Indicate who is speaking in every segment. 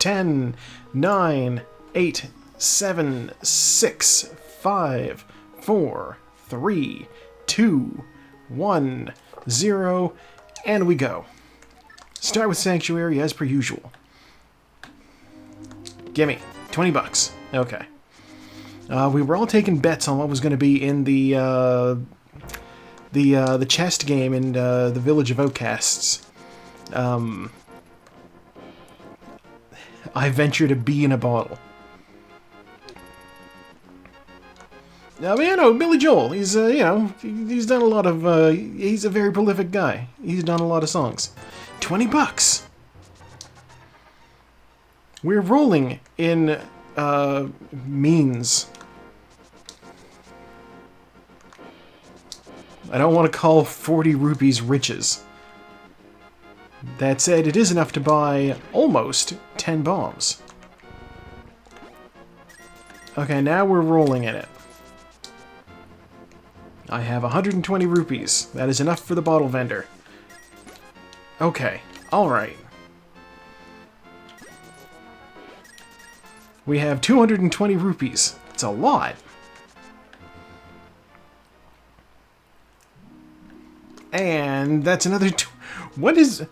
Speaker 1: 10, 9, 8, 7, 6, 5, 4, 3, 2, 1, 0, and we go. Start with Sanctuary as per usual. Gimme. 20 bucks. Okay. We were all taking bets on what was going to be in the chest game in the Village of Outcasts. I ventured a bee in a bottle. Now, Billy Joel, he's, he's done a lot of, he's a very prolific guy. He's done a lot of songs. 20 bucks! We're rolling in, means. I don't want to call 40 rupees riches. That said, it is enough to buy almost 10 bombs. Okay, now we're rolling in it. I have 120 rupees. That is enough for the bottle vendor. Okay, alright. We have 220 rupees. It's a lot. And that's another... What is...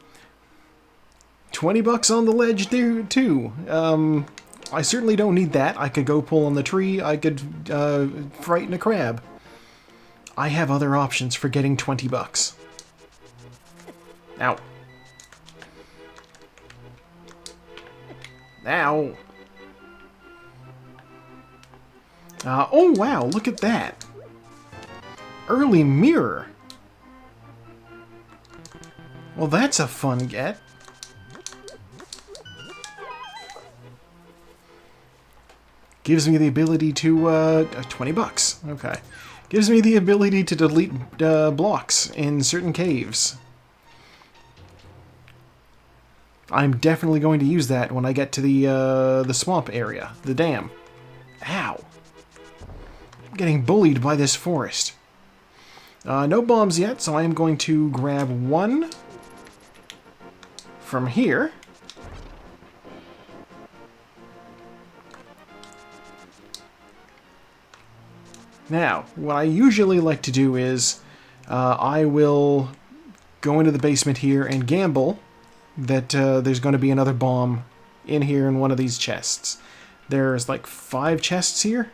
Speaker 1: 20 bucks on the ledge there, too. I certainly don't need that. I could go pull on the tree. I could frighten a crab. I have other options for getting 20 bucks. Ow. Ow. Oh, wow, look at that. Early mirror. Well, that's a fun get. Gives me the ability to, 20 bucks. Okay. Gives me the ability to delete blocks in certain caves. I'm definitely going to use that when I get to the swamp area, the dam. Ow. I'm getting bullied by this forest. No bombs yet, so I am going to grab one from here. Now, what I usually like to do is I will go into the basement here and gamble that there's going to be another bomb in here in one of these chests. There's like 5 chests here.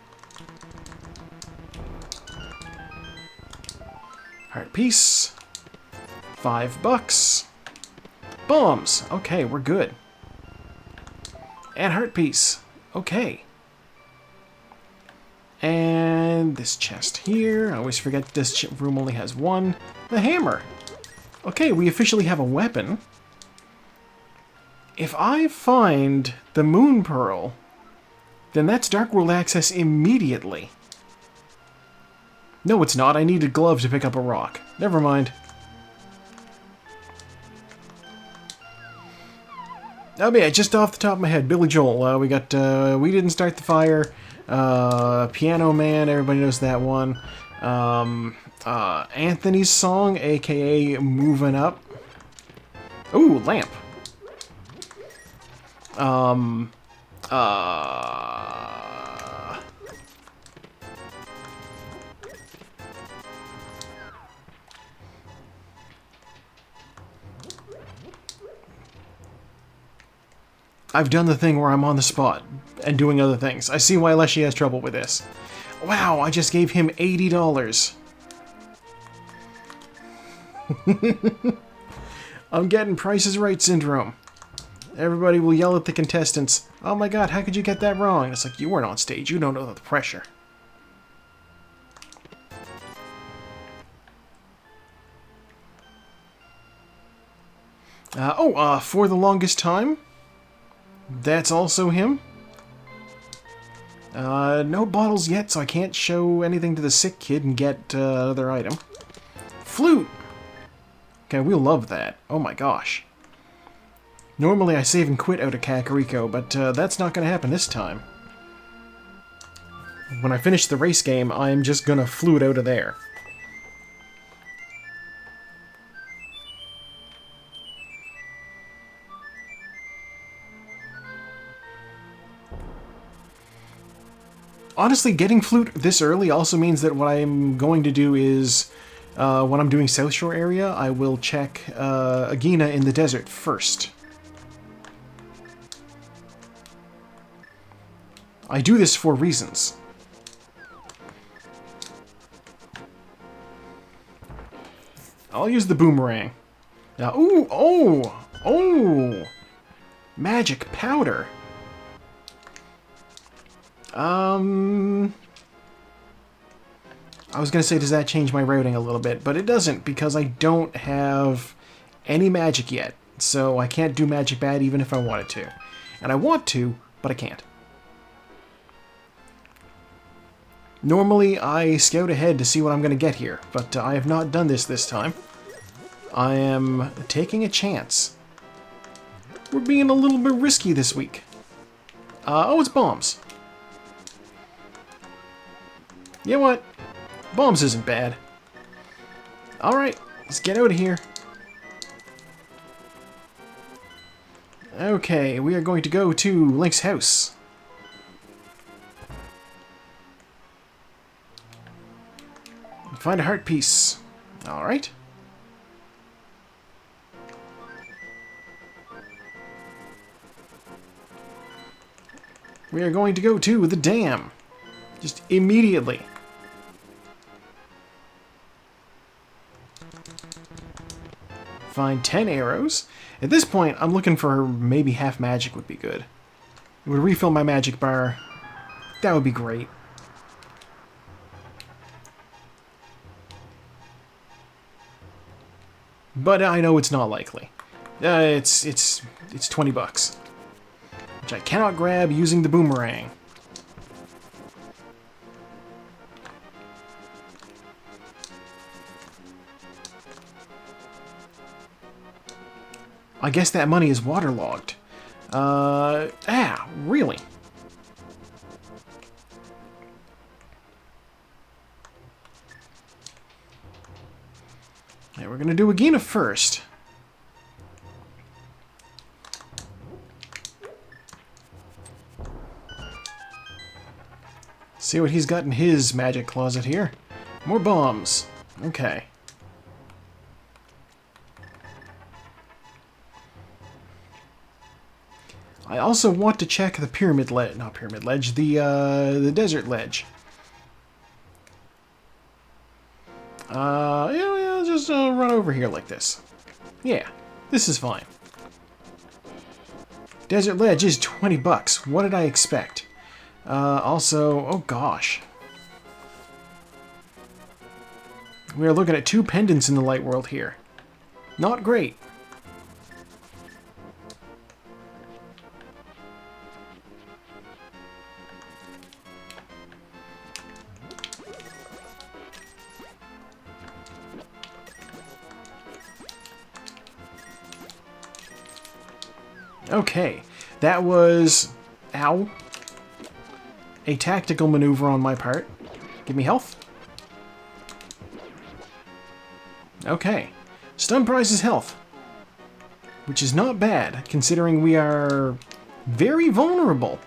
Speaker 1: Heart piece. 5 bucks. Bombs. Okay, we're good. And heart piece. Okay. And this chest here. I always forget this room only has one. The hammer. Okay, we officially have a weapon. If I find the Moon Pearl, then that's Dark World access immediately. No, it's not. I need a glove to pick up a rock. Never mind. Oh yeah, just off the top of my head, Billy Joel. We got We Didn't Start the Fire. Piano Man, everybody knows that one. Anthony's song, aka Moving Up. Ooh, lamp. I've done the thing where I'm on the spot and doing other things. I see why Leshy has trouble with this. Wow, I just gave him $80. I'm getting Price is Right syndrome. Everybody will yell at the contestants, "Oh my god, how could you get that wrong?" It's like, you weren't on stage, you don't know the pressure. For the Longest Time. That's also him. No bottles yet, so I can't show anything to the sick kid and get another item. Flute! Okay, we'll love that. Oh my gosh. Normally I save and quit out of Kakariko, but that's not going to happen this time. When I finish the race game, I'm just going to flute out of there. Honestly, getting Flute this early also means that what I'm going to do is, when I'm doing South Shore area, I will check Agina in the desert first. I do this for reasons. I'll use the boomerang. Now, ooh, oh! Magic powder. I was gonna say, does that change my routing a little bit? But it doesn't, because I don't have any magic yet. So I can't do Magic Bat even if I wanted to. And I want to, but I can't. Normally, I scout ahead to see what I'm going to get here, but I have not done this time. I am taking a chance. We're being a little bit risky this week. Oh, it's bombs. You know what? Bombs isn't bad. Alright, let's get out of here. Okay, we are going to go to Link's house. Find a heart piece. Alright. We are going to go to the dam. Just immediately. Find 10 arrows. At this point, I'm looking for maybe half magic would be good. It would refill my magic bar. That would be great. But I know it's not likely. It's 20 bucks. Which I cannot grab using the boomerang. I guess that money is waterlogged. Really? Okay, we're gonna do Agina first. See what he's got in his magic closet here. More bombs. Okay. I also want to check the pyramid ledge, not pyramid ledge, the desert ledge. Yeah, just run over here like this. Yeah, this is fine. Desert ledge is 20 bucks. What did I expect? Also, oh gosh. We are looking at 2 pendants in the light world here. Not great. Okay, that was... Ow. A tactical maneuver on my part. Give me health. Okay. Stun prize is health. Which is not bad, considering we are very vulnerable.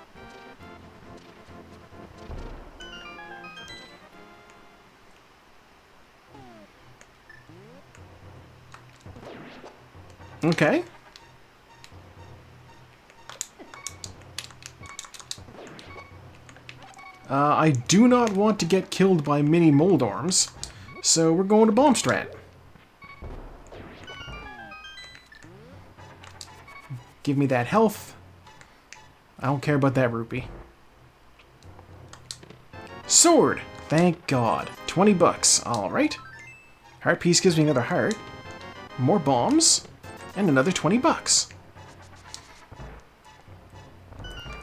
Speaker 1: Okay. I do not want to get killed by mini Moldorms, so we're going to Bomb Strat. Give me that health. I don't care about that rupee. Sword! Thank God. 20 bucks. Alright. Heart piece gives me another heart. More bombs. And another 20 bucks.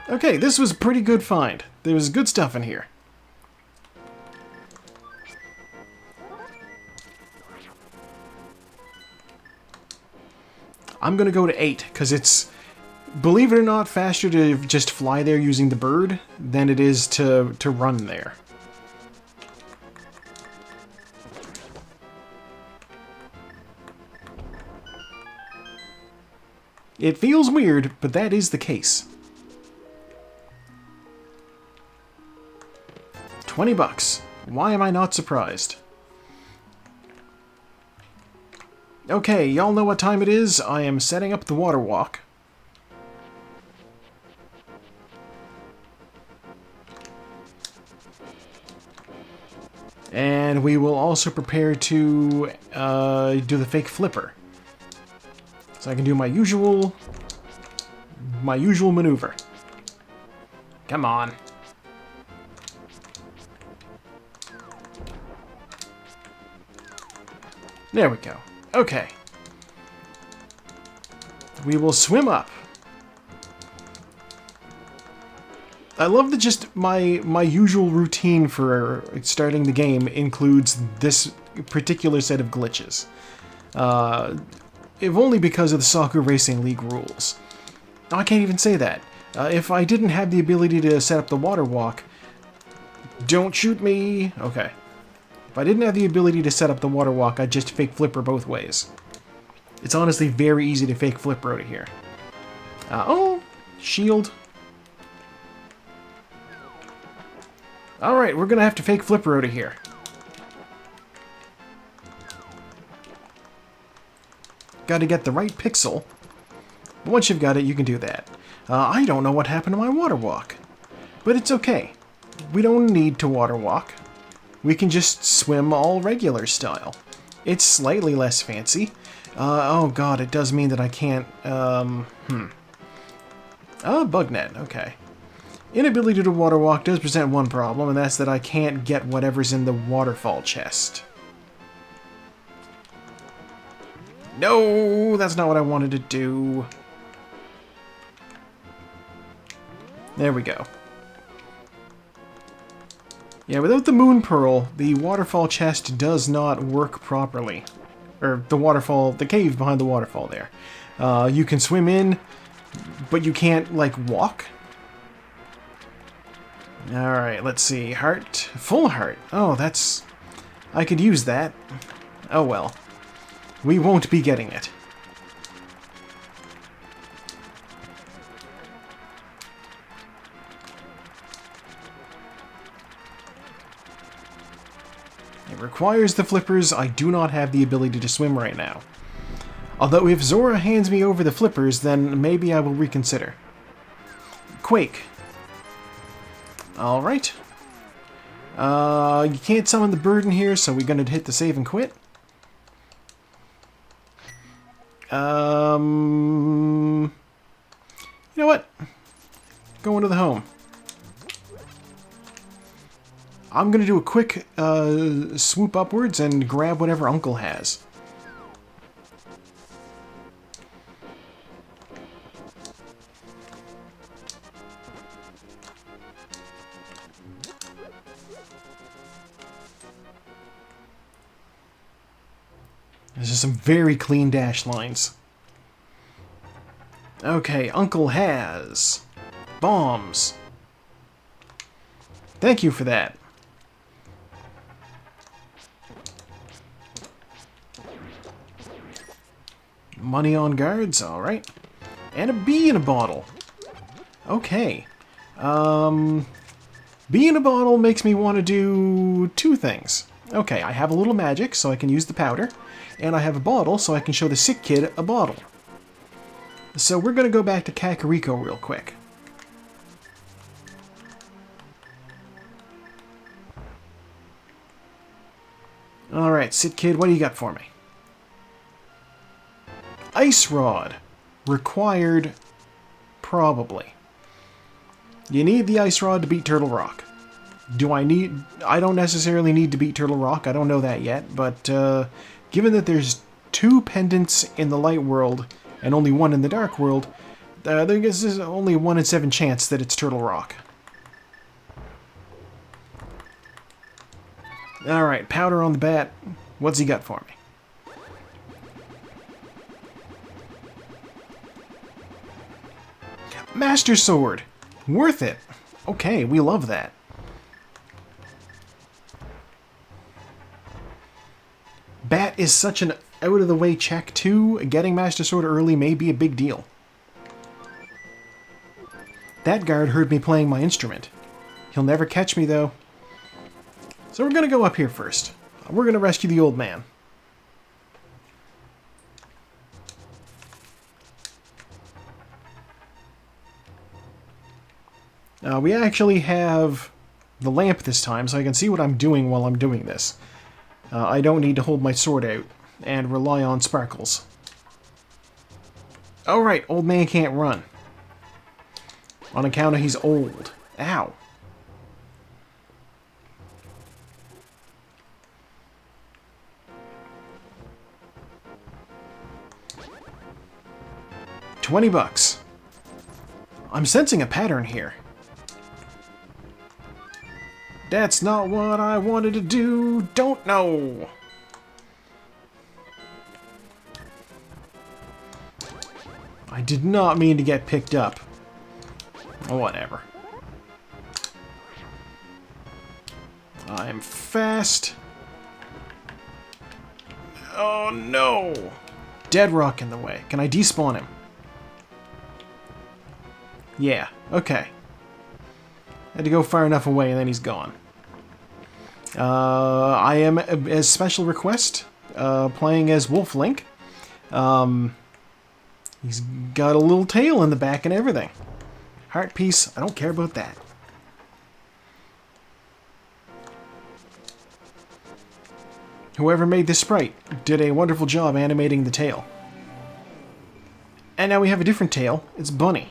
Speaker 1: Okay, this was a pretty good find. There was good stuff in here. I'm gonna go to 8, because it's, believe it or not, faster to just fly there using the bird than it is to run there. It feels weird, but that is the case. $20. Why am I not surprised? Okay, y'all know what time it is. I am setting up the water walk. And we will also prepare to do the fake flipper. So I can do my usual maneuver. Come on. There we go. Okay. We will swim up. I love that just my usual routine for starting the game includes this particular set of glitches. If only because of the Saku-Racing League rules. I can't even say that. If I didn't have the ability to set up the water walk... Don't shoot me! Okay. If I didn't have the ability to set up the water walk, I'd just fake flipper both ways. It's honestly very easy to fake flipper out of here. Oh! Shield. Alright, we're gonna have to fake flipper out of here. Gotta get the right pixel. But once you've got it, you can do that. I don't know what happened to my water walk. But it's okay. We don't need to water walk. We can just swim all regular style. It's slightly less fancy. Oh god, it does mean that I can't, Oh, bug net, okay. Inability to water walk does present one problem, and that's that I can't get whatever's in the waterfall chest. No, that's not what I wanted to do. There we go. Yeah, without the moon pearl, the waterfall chest does not work properly. Or the waterfall, the cave behind the waterfall there. You can swim in, but you can't, like, walk. Alright, let's see. Heart. Full heart. Oh, that's... I could use that. Oh well. We won't be getting it. It requires the flippers. I do not have the ability to swim right now. Although if Zora hands me over the flippers, then maybe I will reconsider. Quake. Alright. You can't summon the bird in here, so we're gonna hit the save and quit. You know what? Go into the home. I'm gonna do a quick swoop upwards and grab whatever Uncle has. There's just some very clean dash lines. Okay, Uncle has bombs. Thank you for that. Money on guards, alright. And a bee in a bottle. Okay. Bee in a bottle makes me want to do two things. Okay, I have a little magic, so I can use the powder. And I have a bottle, so I can show the sick kid a bottle. So we're going to go back to Kakariko real quick. Alright, sick kid, what do you got for me? Ice Rod. Required, probably. You need the Ice Rod to beat Turtle Rock. I don't necessarily need to beat Turtle Rock, I don't know that yet, but given that there's 2 pendants in the light world and only 1 in the dark world, there's only a 1 in 7 chance that it's Turtle Rock. Alright, powder on the bat. What's he got for me? Master Sword! Worth it! Okay, we love that. Bat is such an out-of-the-way check, too. Getting Master Sword early may be a big deal. That guard heard me playing my instrument. He'll never catch me, though. So we're going to go up here first. We're going to rescue the old man. We actually have the lamp this time, so I can see what I'm doing while I'm doing this. I don't need to hold my sword out and rely on sparkles. Oh right, old man can't run. On account of he's old. Ow. $20. I'm sensing a pattern here. That's not what I wanted to do. Don't know. I did not mean to get picked up. Oh, whatever. I'm fast. Oh no! Dead rock in the way. Can I despawn him? Yeah, okay. Had to go far enough away and then he's gone. I am, as special request, playing as Wolf Link. He's got a little tail in the back and everything. Heart piece, I don't care about that. Whoever made this sprite did a wonderful job animating the tail. And now we have a different tail. It's Bunny.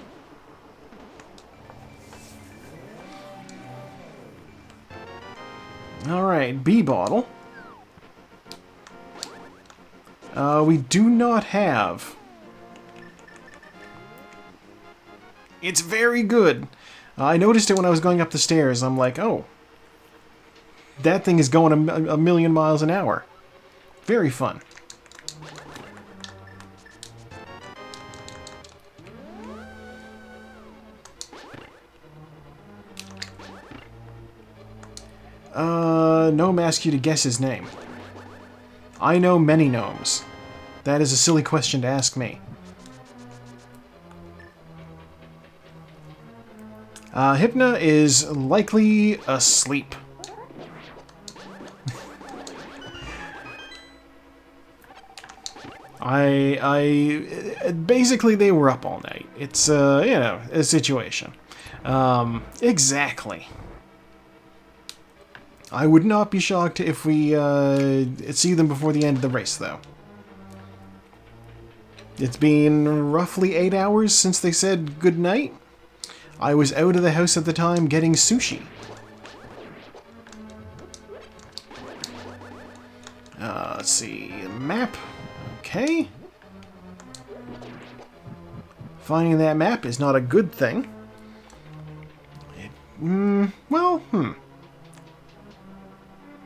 Speaker 1: Alright, B bottle. We do not have... It's very good. I noticed it when I was going up the stairs. I'm like, oh. That thing is going a million miles an hour. Very fun. Gnome asks you to guess his name. I know many gnomes. That is a silly question to ask me. Hypna is likely asleep. Basically they were up all night. It's, you know, a situation. Exactly. I would not be shocked if we, see them before the end of the race, though. It's been roughly 8 hours since they said goodnight. I was out of the house at the time getting sushi. Let's see, map. Okay. Finding that map is not a good thing.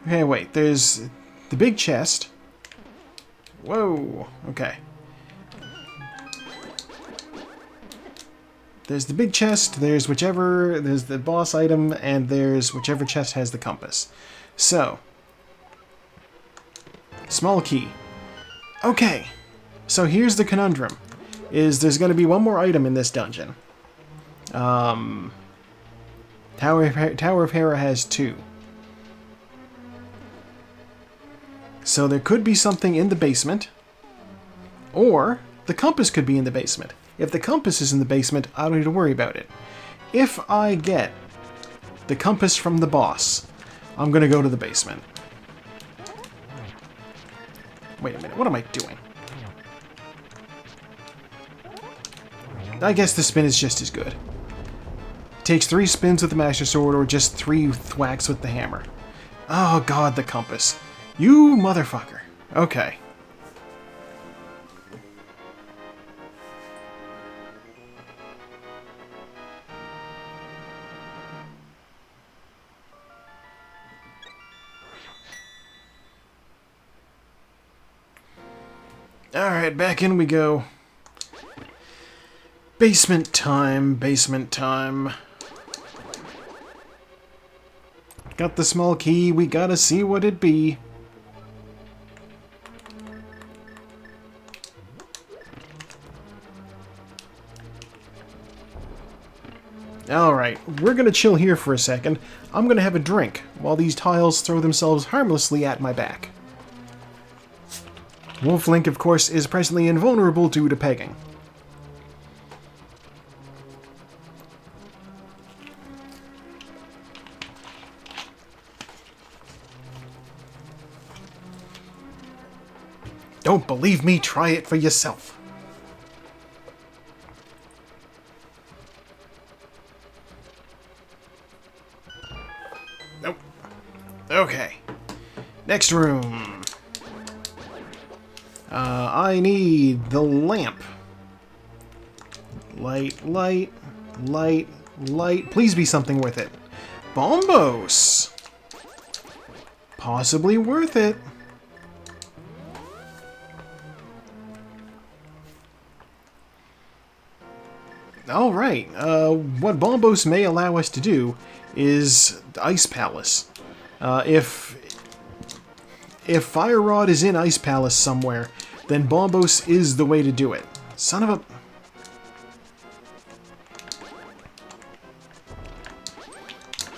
Speaker 1: Okay, wait, there's the big chest. Whoa, okay. There's the big chest, there's the boss item, and there's whichever chest has the compass. So, small key. Okay, so here's the conundrum. There's going to be one more item in this dungeon. Tower of Hera has 2. So there could be something in the basement, or the compass could be in the basement. If the compass is in the basement, I don't need to worry about it. If I get the compass from the boss, I'm going to go to the basement. Wait a minute, what am I doing? I guess the spin is just as good. It takes 3 spins with the Master Sword or just 3 thwacks with the hammer. Oh god, the compass. You motherfucker. Okay. Alright, back in we go. Basement time, basement time. Got the small key, we gotta see what it be. Alright, we're gonna chill here for a second. I'm gonna have a drink while these tiles throw themselves harmlessly at my back. Wolf-Link, of course, is presently invulnerable due to pegging. Don't believe me, try it for yourself. Nope. Okay. Next room. I need the lamp. Light, light, light, light. Please be something with it. Bombos! Possibly worth it. Alright, what Bombos may allow us to do is Ice Palace. If Fire Rod is in Ice Palace somewhere, then Bombos is the way to do it. Son of a...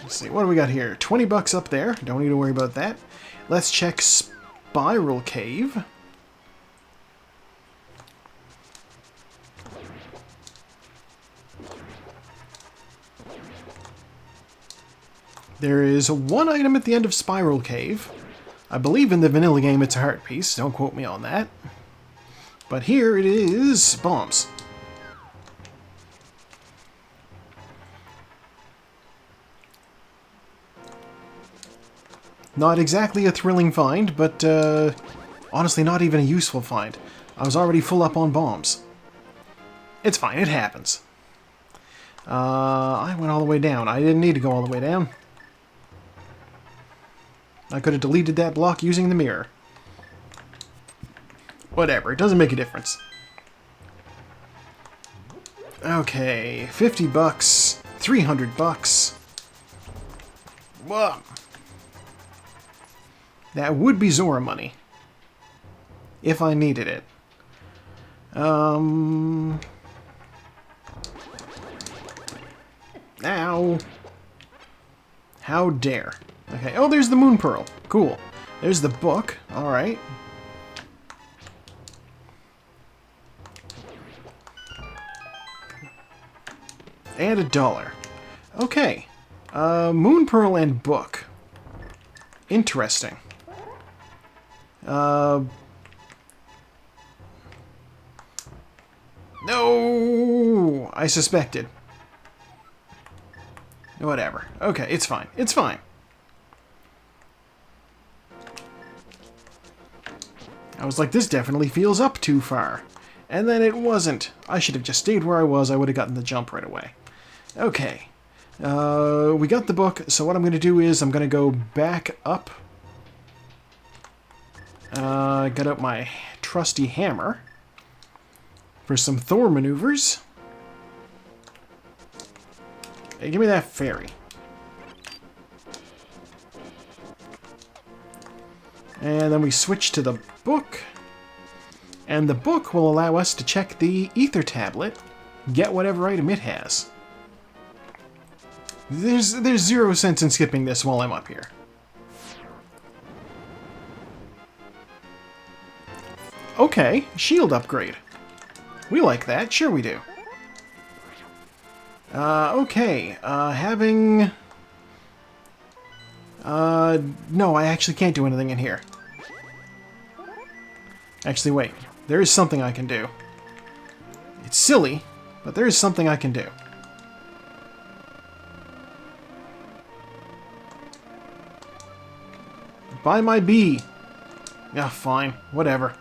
Speaker 1: Let's see, what do we got here? 20 bucks up there. Don't need to worry about that. Let's check Spiral Cave. There is one item at the end of Spiral Cave. I believe in the vanilla game it's a heart piece. Don't quote me on that. But here it is bombs. Not exactly a thrilling find, but honestly not even a useful find. I was already full up on bombs. It's fine, it happens. I went all the way down. I didn't need to go all the way down. I could have deleted that block using the mirror. Whatever, it doesn't make a difference. Okay, 50 bucks, 300 bucks. Whoa. That would be Zora money. If I needed it. Ow. How dare. Okay, oh, there's the Moon Pearl. Cool. There's the book. Alright. And $1. Okay. Moon Pearl and book. Interesting. No! I suspected. Whatever. Okay, it's fine. It's fine. I was like, this definitely feels up too far. And then it wasn't. I should have just stayed where I was. I would have gotten the jump right away. Okay. We got the book, so what I'm going to do is I'm going to go back up. Get out my trusty hammer for some Thor maneuvers. Hey, give me that fairy. And then we switch to the book. And the book will allow us to check the ether tablet, get whatever item it has. There's 0 sense in skipping this while I'm up here. Okay, shield upgrade. We like that, sure we do. Okay, having... no, I actually can't do anything in here. Actually, wait. There is something I can do. It's silly, but there is something I can do. Buy my bee. Yeah, fine. Whatever.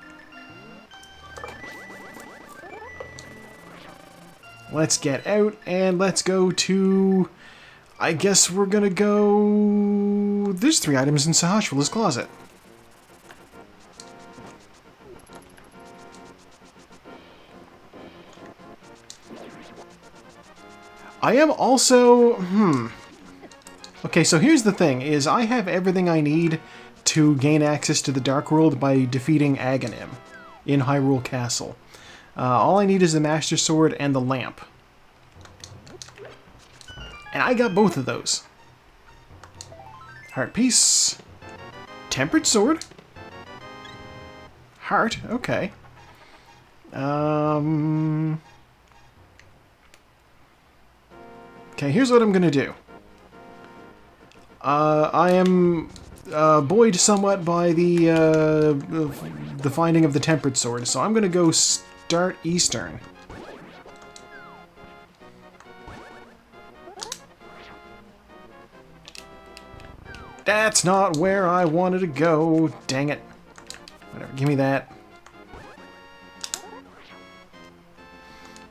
Speaker 1: Let's get out, and let's go to... I guess we're gonna go... There's 3 items in Sahasrah's closet. I am also... Okay, so here's the thing, is I have everything I need to gain access to the Dark World by defeating Aghanim in Hyrule Castle. All I need is the Master Sword and the lamp. And I got both of those. Heart piece. Tempered sword. Heart, okay. Okay, here's what I'm gonna do. I am buoyed somewhat by the finding of the tempered sword, so I'm gonna go start Eastern. That's not where I wanted to go. Dang it. Whatever, give me that.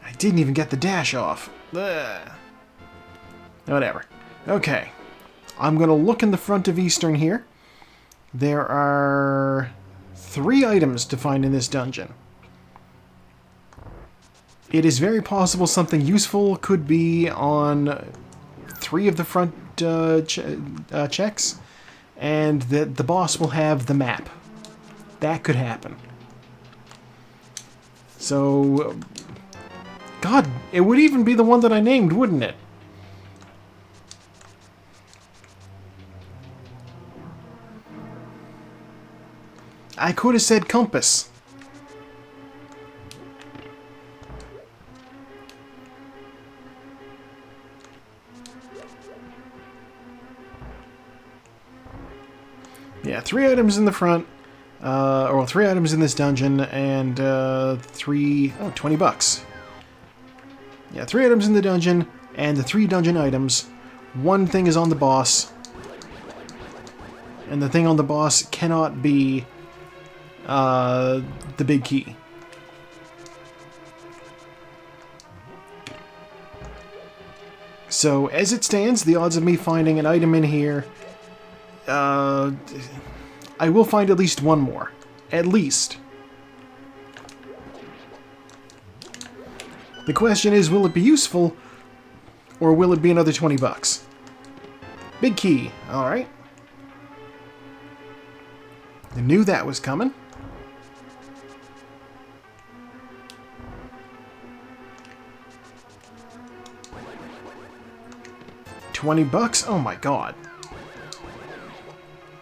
Speaker 1: I didn't even get the dash off. Ugh. Whatever. Okay. I'm going to look in the front of Eastern here. There are 3 items to find in this dungeon. It is very possible something useful could be on 3 of the front checks, and that the boss will have the map. That could happen. So, God, it would even be the one that I named, wouldn't it? I could have said compass. Yeah, 3 items in the front, or 3 items in this dungeon, and 20 bucks. Yeah, 3 items in the dungeon, and the 3 dungeon items. 1 thing is on the boss, and the thing on the boss cannot be the big key. So, as it stands, the odds of me finding an item in here, I will find at least 1 more. At least. The question is, will it be useful, or will it be another 20 bucks? Big key, alright. I knew that was coming. $20? Oh my god.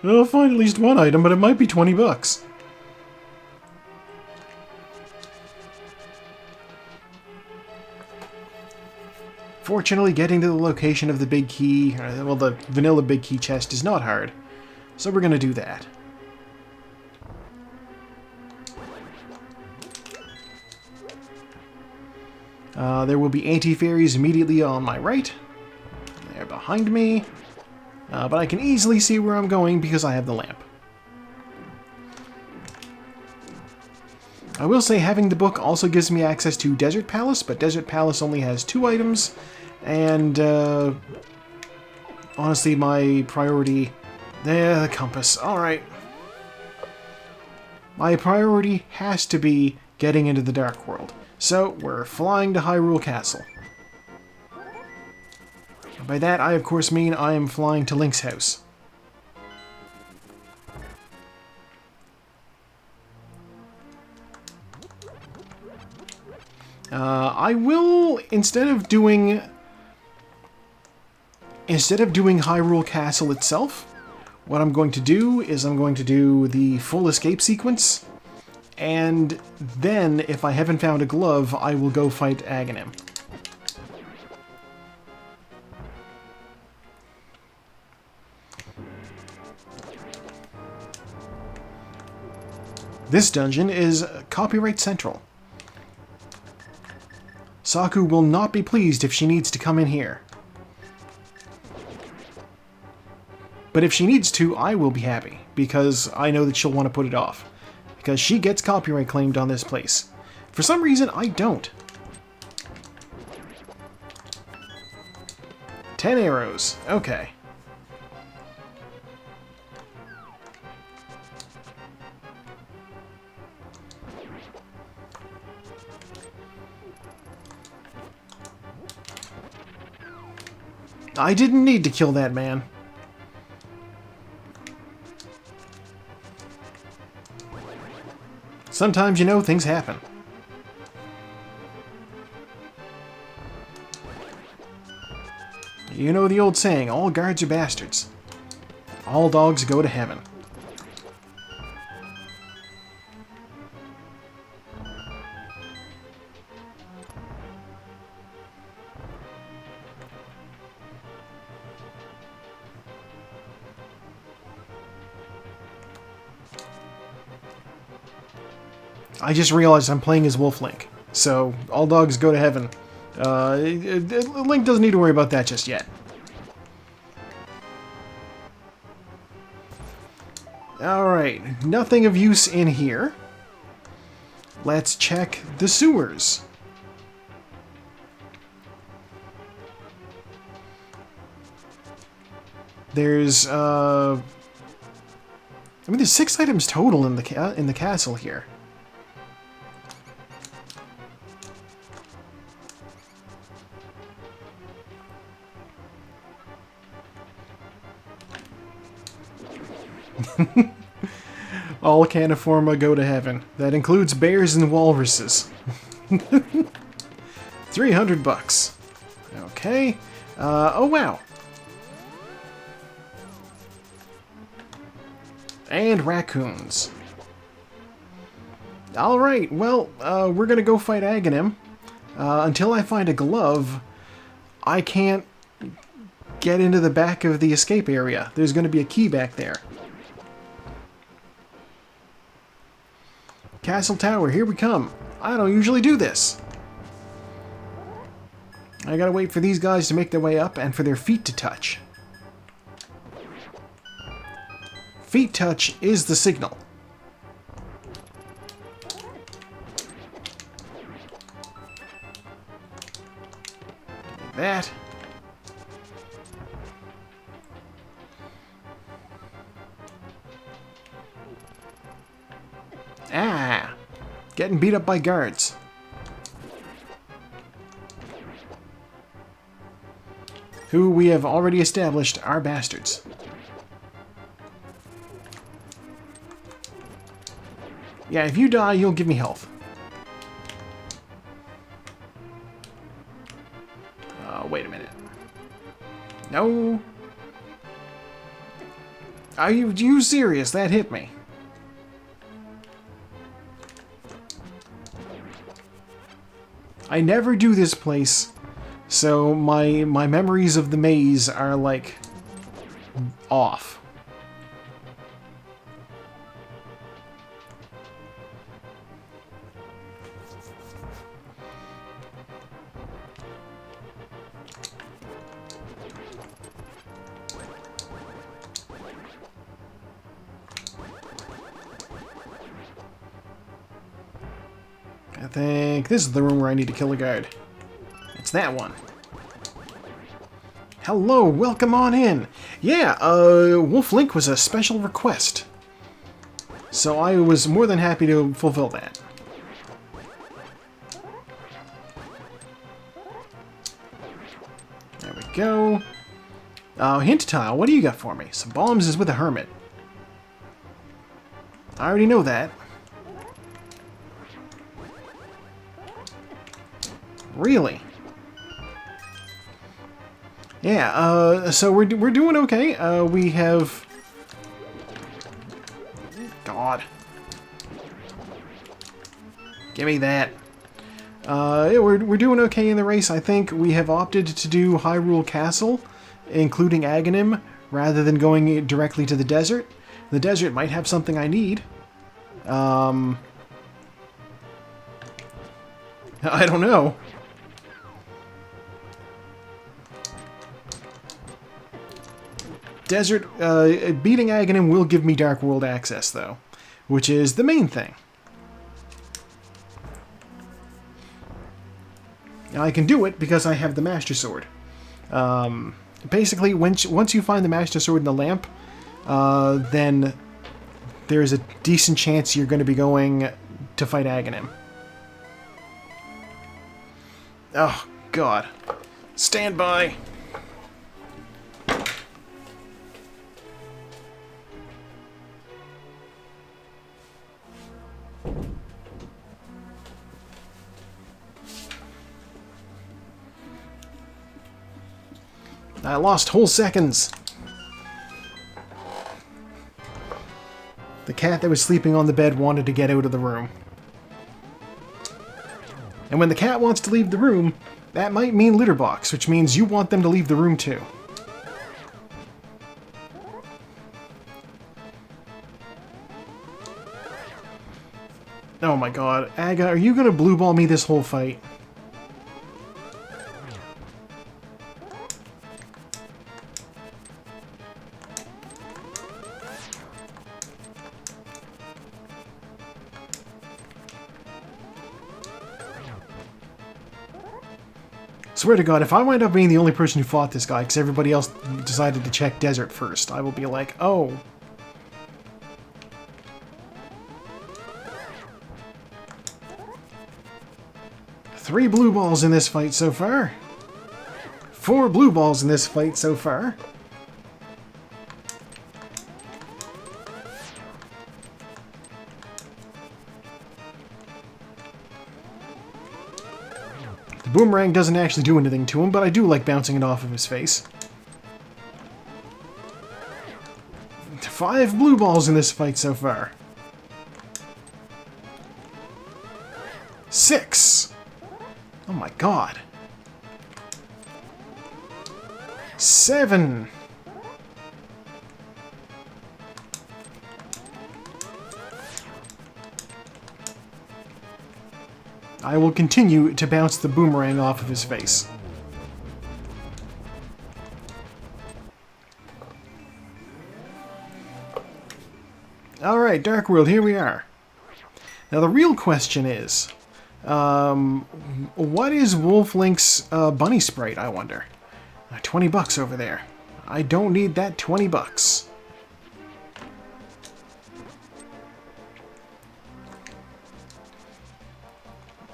Speaker 1: I'll find at least 1 item, but it might be 20 bucks. Fortunately, getting to the location of the big key, well, the vanilla big key chest is not hard. So we're gonna do that. There will be anti-fairies immediately on my right. They're behind me. But I can easily see where I'm going because I have the lamp. I will say having the book also gives me access to Desert Palace, but Desert Palace only has 2 items, and honestly my priority... the compass, alright. My priority has to be getting into the Dark World. So, we're flying to Hyrule Castle. By that, I of course mean I am flying to Link's house. I will, instead of doing Hyrule Castle itself, what I'm going to do is I'm going to do the full escape sequence, and then, if I haven't found a glove, I will go fight Aghanim. This dungeon is copyright central. Saku will not be pleased if she needs to come in here. But if she needs to, I will be happy, because I know that she'll want to put it off. Because she gets copyright claimed on this place. For some reason, I don't. 10 arrows. Okay. I didn't need to kill that man. Sometimes, you know, things happen. You know the old saying, all guards are bastards. All dogs go to heaven. I just realized I'm playing as Wolf Link, so all dogs go to heaven. Link doesn't need to worry about that just yet. Alright, nothing of use in here. Let's check the sewers. There's, I mean, there's 6 items total in the castle here. All Caniforma go to heaven. That includes bears and walruses. 300 bucks. Okay. Oh wow. And raccoons. Alright, well, we're gonna go fight Aghanim. Until I find a glove, I can't get into the back of the escape area. There's gonna be a key back there. Castle Tower, here we come. I don't usually do this. I gotta wait for these guys to make their way up and for their feet to touch. Feet touch is the signal. Like that. Ah! Getting beat up by guards. Who we have already established are bastards. Yeah, if you die, you'll give me health. Wait a minute. No. Are you serious? That hit me. I never do this place, so my memories of the maze are, like, off. I think this is the room where I need to kill a guard. It's that one. Hello, welcome on in. Yeah, Wolf Link was a special request. So I was more than happy to fulfill that. There we go. Hint tile, what do you got for me? Some bombs is with a hermit. I already know that. Really? Yeah, so we're doing okay. We have... God. Give me that. Yeah, we're doing okay in the race. I think we have opted to do Hyrule Castle, including Aghanim, rather than going directly to the desert. The desert might have something I need. I don't know. Desert, beating Aghanim will give me Dark World access, though, which is the main thing. Now, I can do it because I have the Master Sword. Basically, once you find the Master Sword in the lamp, then there's a decent chance you're going to be going to fight Aghanim. Oh, God. Stand by. I lost whole seconds. The cat that was sleeping on the bed wanted to get out of the room. And when the cat wants to leave the room, that might mean litter box, which means you want them to leave the room too. Oh my god. Aga, are you gonna blue ball me this whole fight? Swear to God, if I wind up being the only person who fought this guy because everybody else decided to check desert first, I will be like, oh. Three blue balls in this fight so far. 4 blue balls in this fight so far. The boomerang doesn't actually do anything to him, but I do like bouncing it off of his face. 5 blue balls in this fight so far. 6. Oh my god. 7. I will continue to bounce the boomerang off of his face. Alright, Dark World, here we are. Now the real question is, what is Wolf Link's bunny sprite, I wonder? $20 over there. I don't need that $20.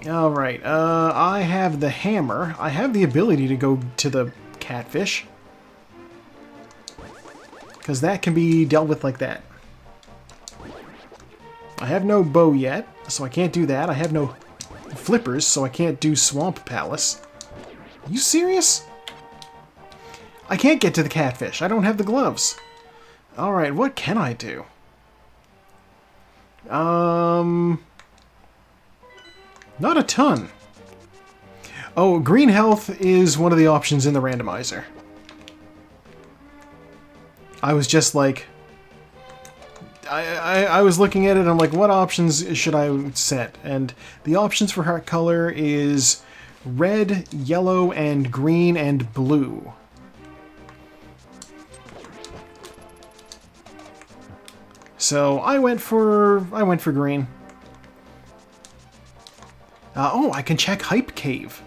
Speaker 1: Alright, I have the hammer. I have the ability to go to the catfish. Because that can be dealt with like that. I have no bow yet, so I can't do that. I have no flippers, so I can't do Swamp Palace. Are you serious? I can't get to the catfish. I don't have the gloves. Alright, what can I do? Not a ton. Oh, green health is one of the options in the randomizer. I was just like... I was looking at it and I'm like, what options should I set? And the options for heart color is red, yellow, and green, and blue. So I went for green. Oh, I can check Hype Cave.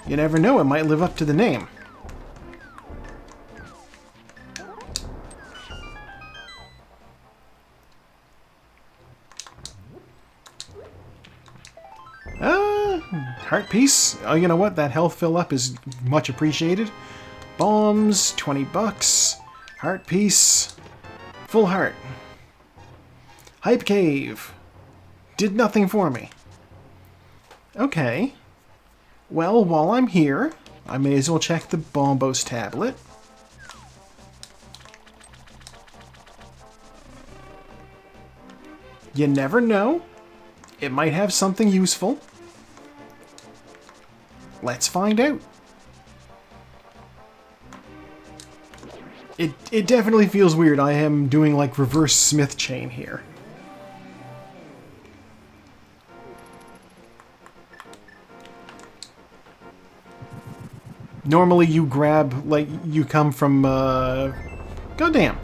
Speaker 1: You never know, it might live up to the name. Heart piece. Oh, you know what? That health fill up is much appreciated. Bombs, $20. Heart piece. Full heart. Hype Cave. Did nothing for me. Okay. Well, while I'm here, I may as well check the Bombos tablet. You never know. It might have something useful. Let's find out. It definitely feels weird. I am doing like reverse Smith chain here. Normally you grab, like, you come from, goddamn.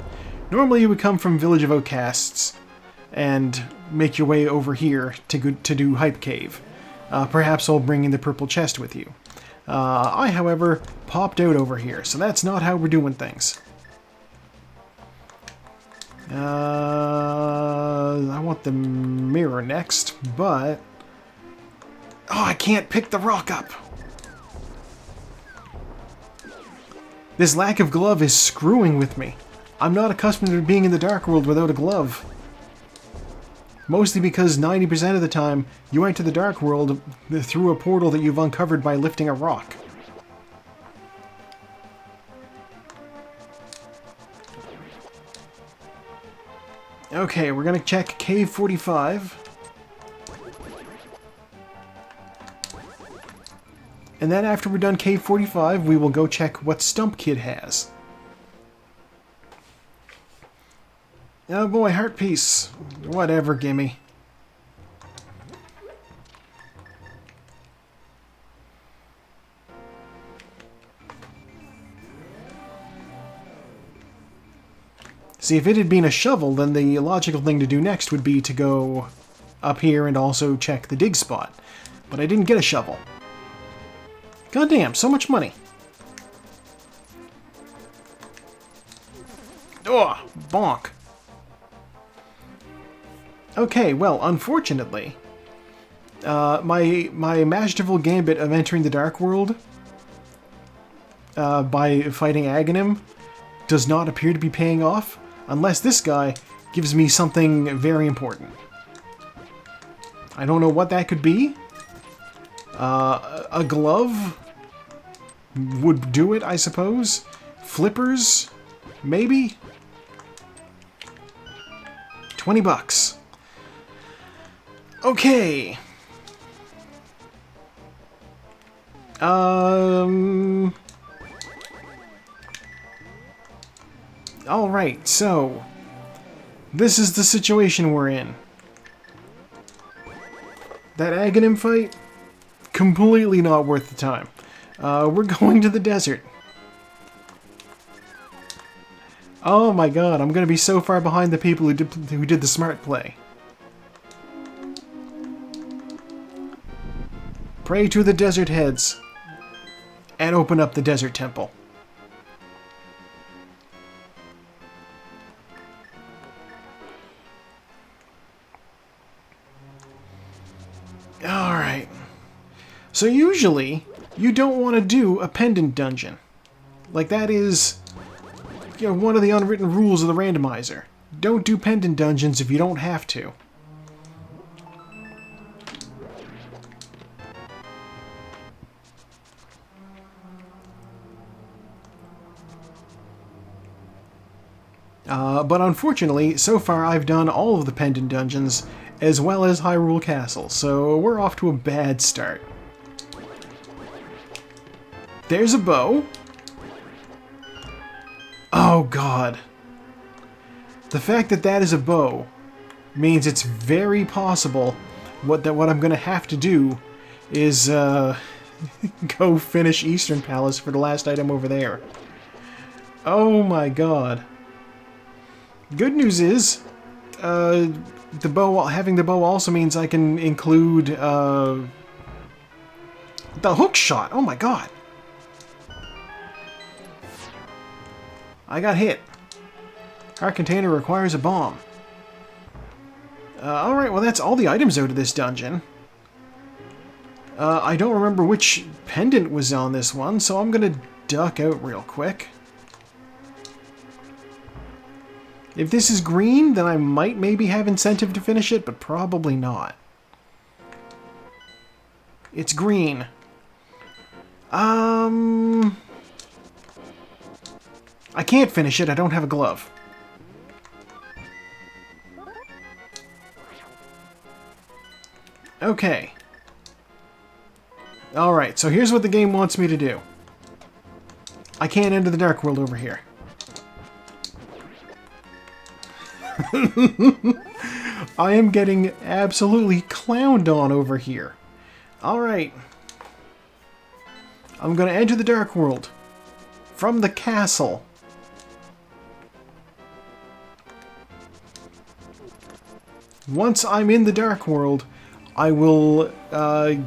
Speaker 1: Normally you would come from Village of Outcasts and make your way over here to do Hype Cave. Perhaps I'll bring in the purple chest with you. I, however, popped out over here, so that's not how we're doing things. I want the mirror next, but... Oh, I can't pick the rock up! This lack of glove is screwing with me. I'm not accustomed to being in the Dark World without a glove. Mostly because 90% of the time, you enter the Dark World through a portal that you've uncovered by lifting a rock. Okay, we're gonna check Cave 45. And then after we're done Cave 45, we will go check what Stump Kid has. Oh boy, heart piece. Whatever, gimme. See, if it had been a shovel, then the logical thing to do next would be to go up here and also check the dig spot. But I didn't get a shovel. Goddamn, so much money. Oh, bonk. Okay, well, unfortunately, my masterful gambit of entering the Dark World by fighting Aghanim does not appear to be paying off, unless this guy gives me something very important. I don't know what that could be. A glove would do it, I suppose. Flippers, maybe? 20 bucks. Okay. Alright, so this is the situation we're in. That Aghanim fight, completely not worth the time. We're going to the desert. Oh my god, I'm gonna be so far behind the people who did the smart play. Pray to the desert heads and open up the desert temple. Alright. So usually, you don't want to do a pendant dungeon. Like that is, you know, one of the unwritten rules of the randomizer. Don't do pendant dungeons if you don't have to. But unfortunately, so far I've done all of the pendant dungeons, as well as Hyrule Castle, so we're off to a bad start. There's a bow. Oh god. The fact that that is a bow means it's very possible what I'm gonna have to do is go finish Eastern Palace for the last item over there. Oh my god. Good news is, having the bow also means I can include the hook shot. Oh my god. I got hit. Our container requires a bomb. Alright, well that's all the items out of this dungeon. I don't remember which pendant was on this one, so I'm gonna duck out real quick. If this is green, then I might maybe have incentive to finish it, but probably not. It's green. I can't finish it, I don't have a glove. Okay. Alright, so here's what the game wants me to do. I can't enter the Dark World over here. I am getting absolutely clowned on over here. Alright. I'm gonna enter the Dark World. From the castle. Once I'm in the Dark World, I will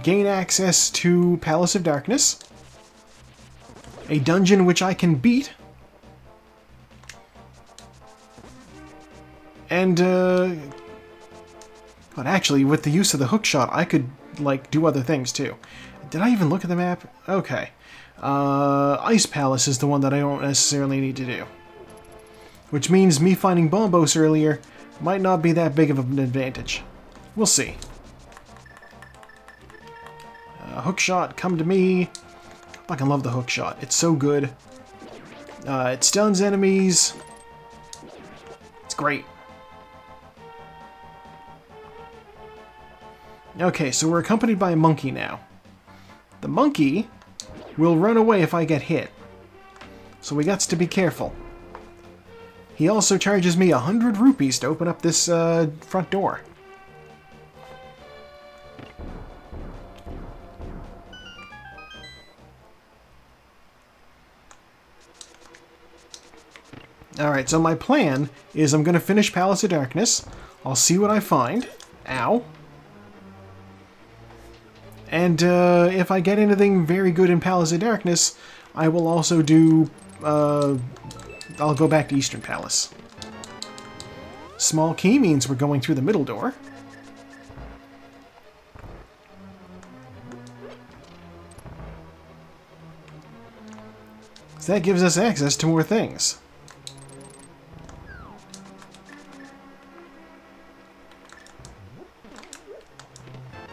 Speaker 1: gain access to Palace of Darkness. A dungeon which I can beat. And, but actually, with the use of the hookshot, I could, like, do other things, too. Did I even look at the map? Okay. Ice Palace is the one that I don't necessarily need to do. Which means me finding Bombos earlier might not be that big of an advantage. We'll see. Hookshot, come to me. I fucking love the hookshot. It's so good. It stuns enemies. It's great. Okay, so we're accompanied by a monkey now. The monkey will run away if I get hit. So we got to be careful. He also charges me 100 rupees to open up this front door. Alright, so my plan is I'm going to finish Palace of Darkness. I'll see what I find. Ow. And if I get anything very good in Palace of Darkness, I will also do... I'll go back to Eastern Palace. Small key means we're going through the middle door. So that gives us access to more things.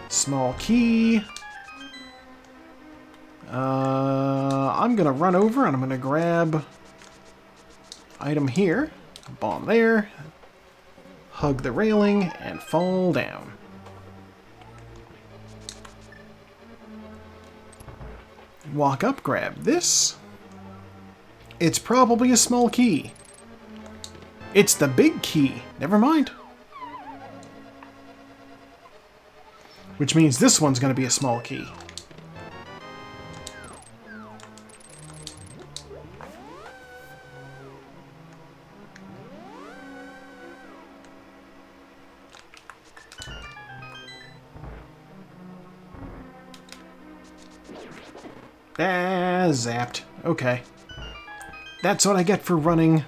Speaker 1: Small key. I'm gonna run over and I'm gonna grab item here, bomb there, hug the railing, and fall down. Walk up, grab this. It's probably a small key. It's the big key. Never mind. Which means this one's going to be a small key. Ah, zapped. Okay. That's what I get for running.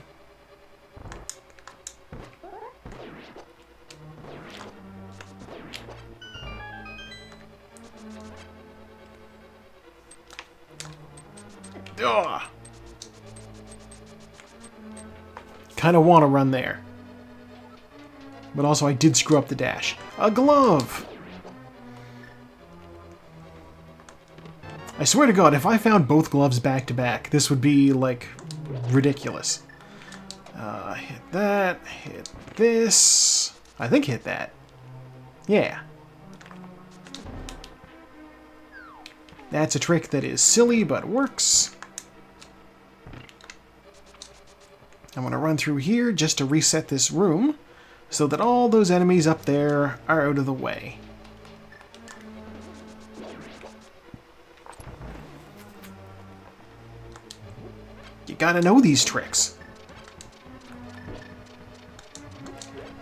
Speaker 1: Ugh. Kind of want to run there. But also I did screw up the dash. A glove! I swear to God, if I found both gloves back to back, this would be, like, ridiculous. Hit that, hit this. I think hit that. Yeah. That's a trick that is silly, but works. I'm going to run through here just to reset this room, so that all those enemies up there are out of the way. You gotta know these tricks.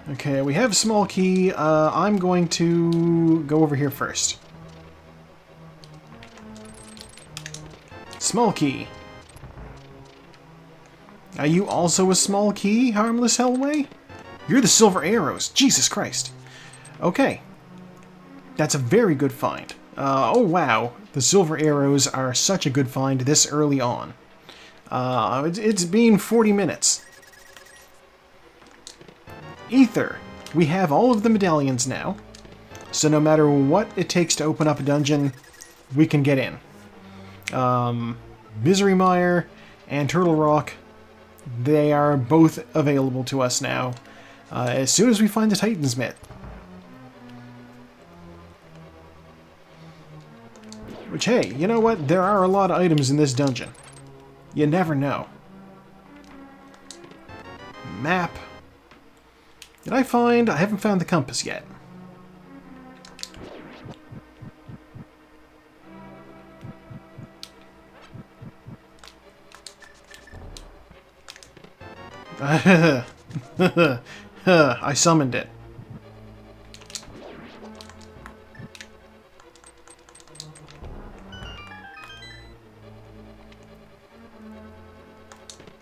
Speaker 1: Okay, we have small key. I'm going to go over here first. Small key. Are you also a small key, harmless Hellway? You're the silver arrows. Jesus Christ. Okay. That's a very good find. Oh wow. The silver arrows are such a good find this early on. It's been 40 minutes. Ether. We have all of the medallions now. So no matter what it takes to open up a dungeon, we can get in. Misery Mire and Turtle Rock, they are both available to us now. As soon as we find the Titan's Myth. Which, hey, you know what? There are a lot of items in this dungeon. You never know. Map. Did I find... I haven't found the compass yet. I summoned it.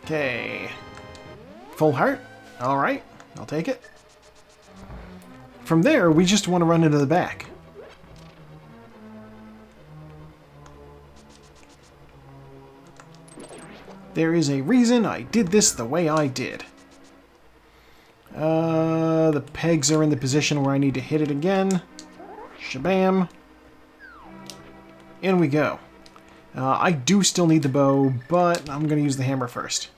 Speaker 1: Okay. Full heart? Alright, I'll take it. From there, we just want to run into the back. There is a reason I did this the way I did. The pegs are in the position where I need to hit it again. Shabam. In we go. I do still need the bow, but I'm going to use the hammer first.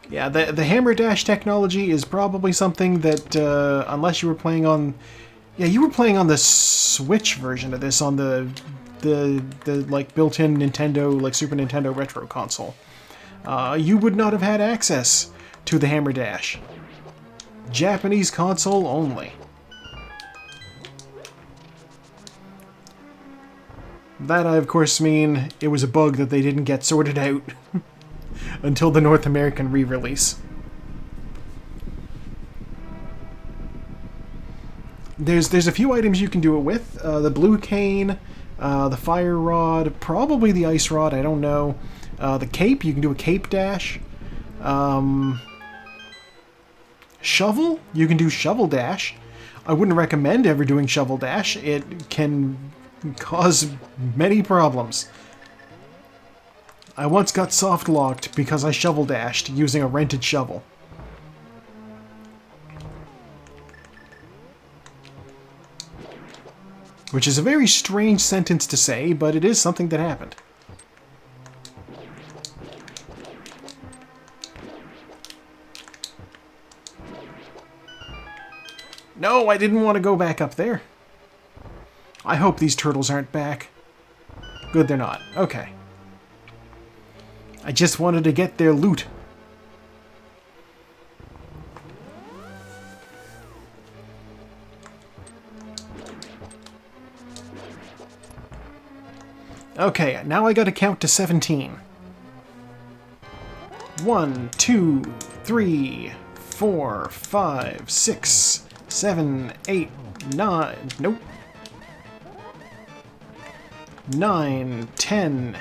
Speaker 1: Yeah, the hammer dash technology is probably something that, unless you were playing on... Yeah, you were playing on the Switch version of this, on the like, built-in Nintendo, like, Super Nintendo Retro console. You would not have had access to the hammer dash. Japanese console only. That, I, of course, mean it was a bug that they didn't get sorted out until the North American re-release. There's a few items you can do it with. The blue cane, the fire rod, probably the ice rod, I don't know. The cape, you can do a cape dash. Shovel, you can do shovel dash. I wouldn't recommend ever doing shovel dash. It can cause many problems. I once got soft locked because I shovel dashed using a rented shovel. Which is a very strange sentence to say, but it is something that happened. No, I didn't want to go back up there. I hope these turtles aren't back. Good, they're not. Okay. I just wanted to get their loot. Okay, now I gotta count to 17. 1, 2, 3, 4, 5, 6, 7, 8, 9. Nope. 9, 10,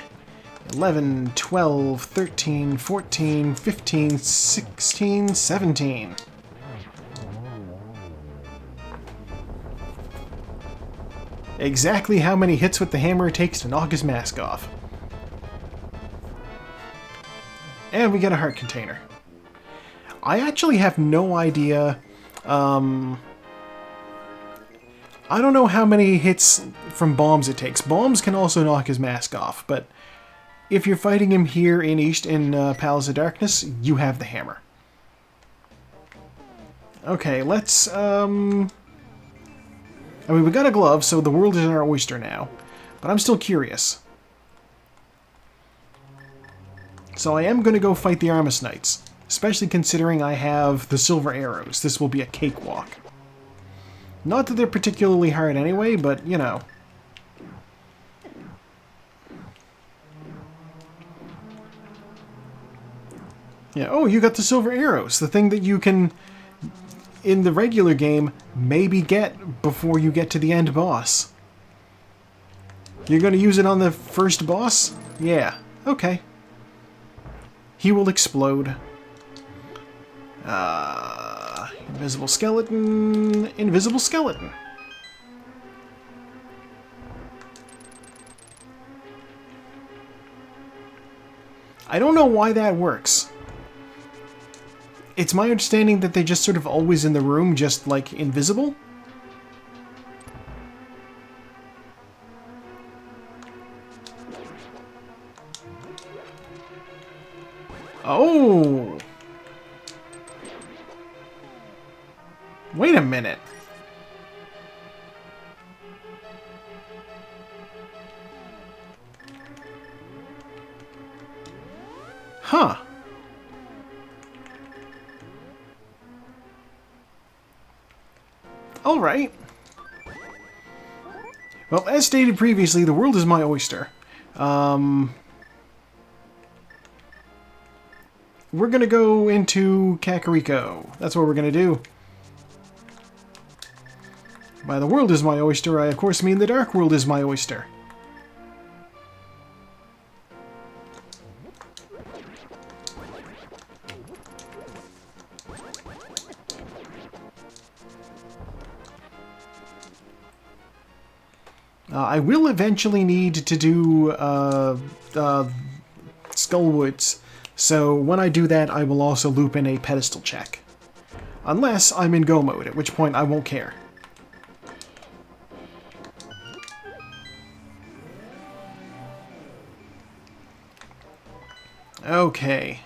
Speaker 1: 11, 12, 13, 14, 15, 16, 17. Exactly how many hits with the hammer it takes to knock his mask off. And we get a heart container. I actually have no idea. I don't know how many hits from bombs it takes. Bombs can also knock his mask off, but if you're fighting him here in Palace of Darkness, you have the hammer. Okay, let's, I mean, we got a glove, so the world is our oyster now. But I'm still curious. So I am going to go fight the Armis Knights. Especially considering I have the silver arrows. This will be a cakewalk. Not that they're particularly hard anyway, but, you know. Yeah, oh, you got the silver arrows. The thing that you can, in the regular game, maybe get before you get to the end boss. You're going to use it on the first boss? Yeah, okay. He will explode. Invisible skeleton. Invisible skeleton. I don't know why that works. It's my understanding that they're just sort of always in the room, just, like, invisible. Oh! Wait a minute. Huh. Alright. Well, as stated previously, the world is my oyster. We're gonna go into Kakariko. That's what we're gonna do. By the world is my oyster, I of course mean the dark world is my oyster. I will eventually need to do Skullwoods, so when I do that I will also loop in a pedestal check. Unless I'm in go mode, at which point I won't care. Okay,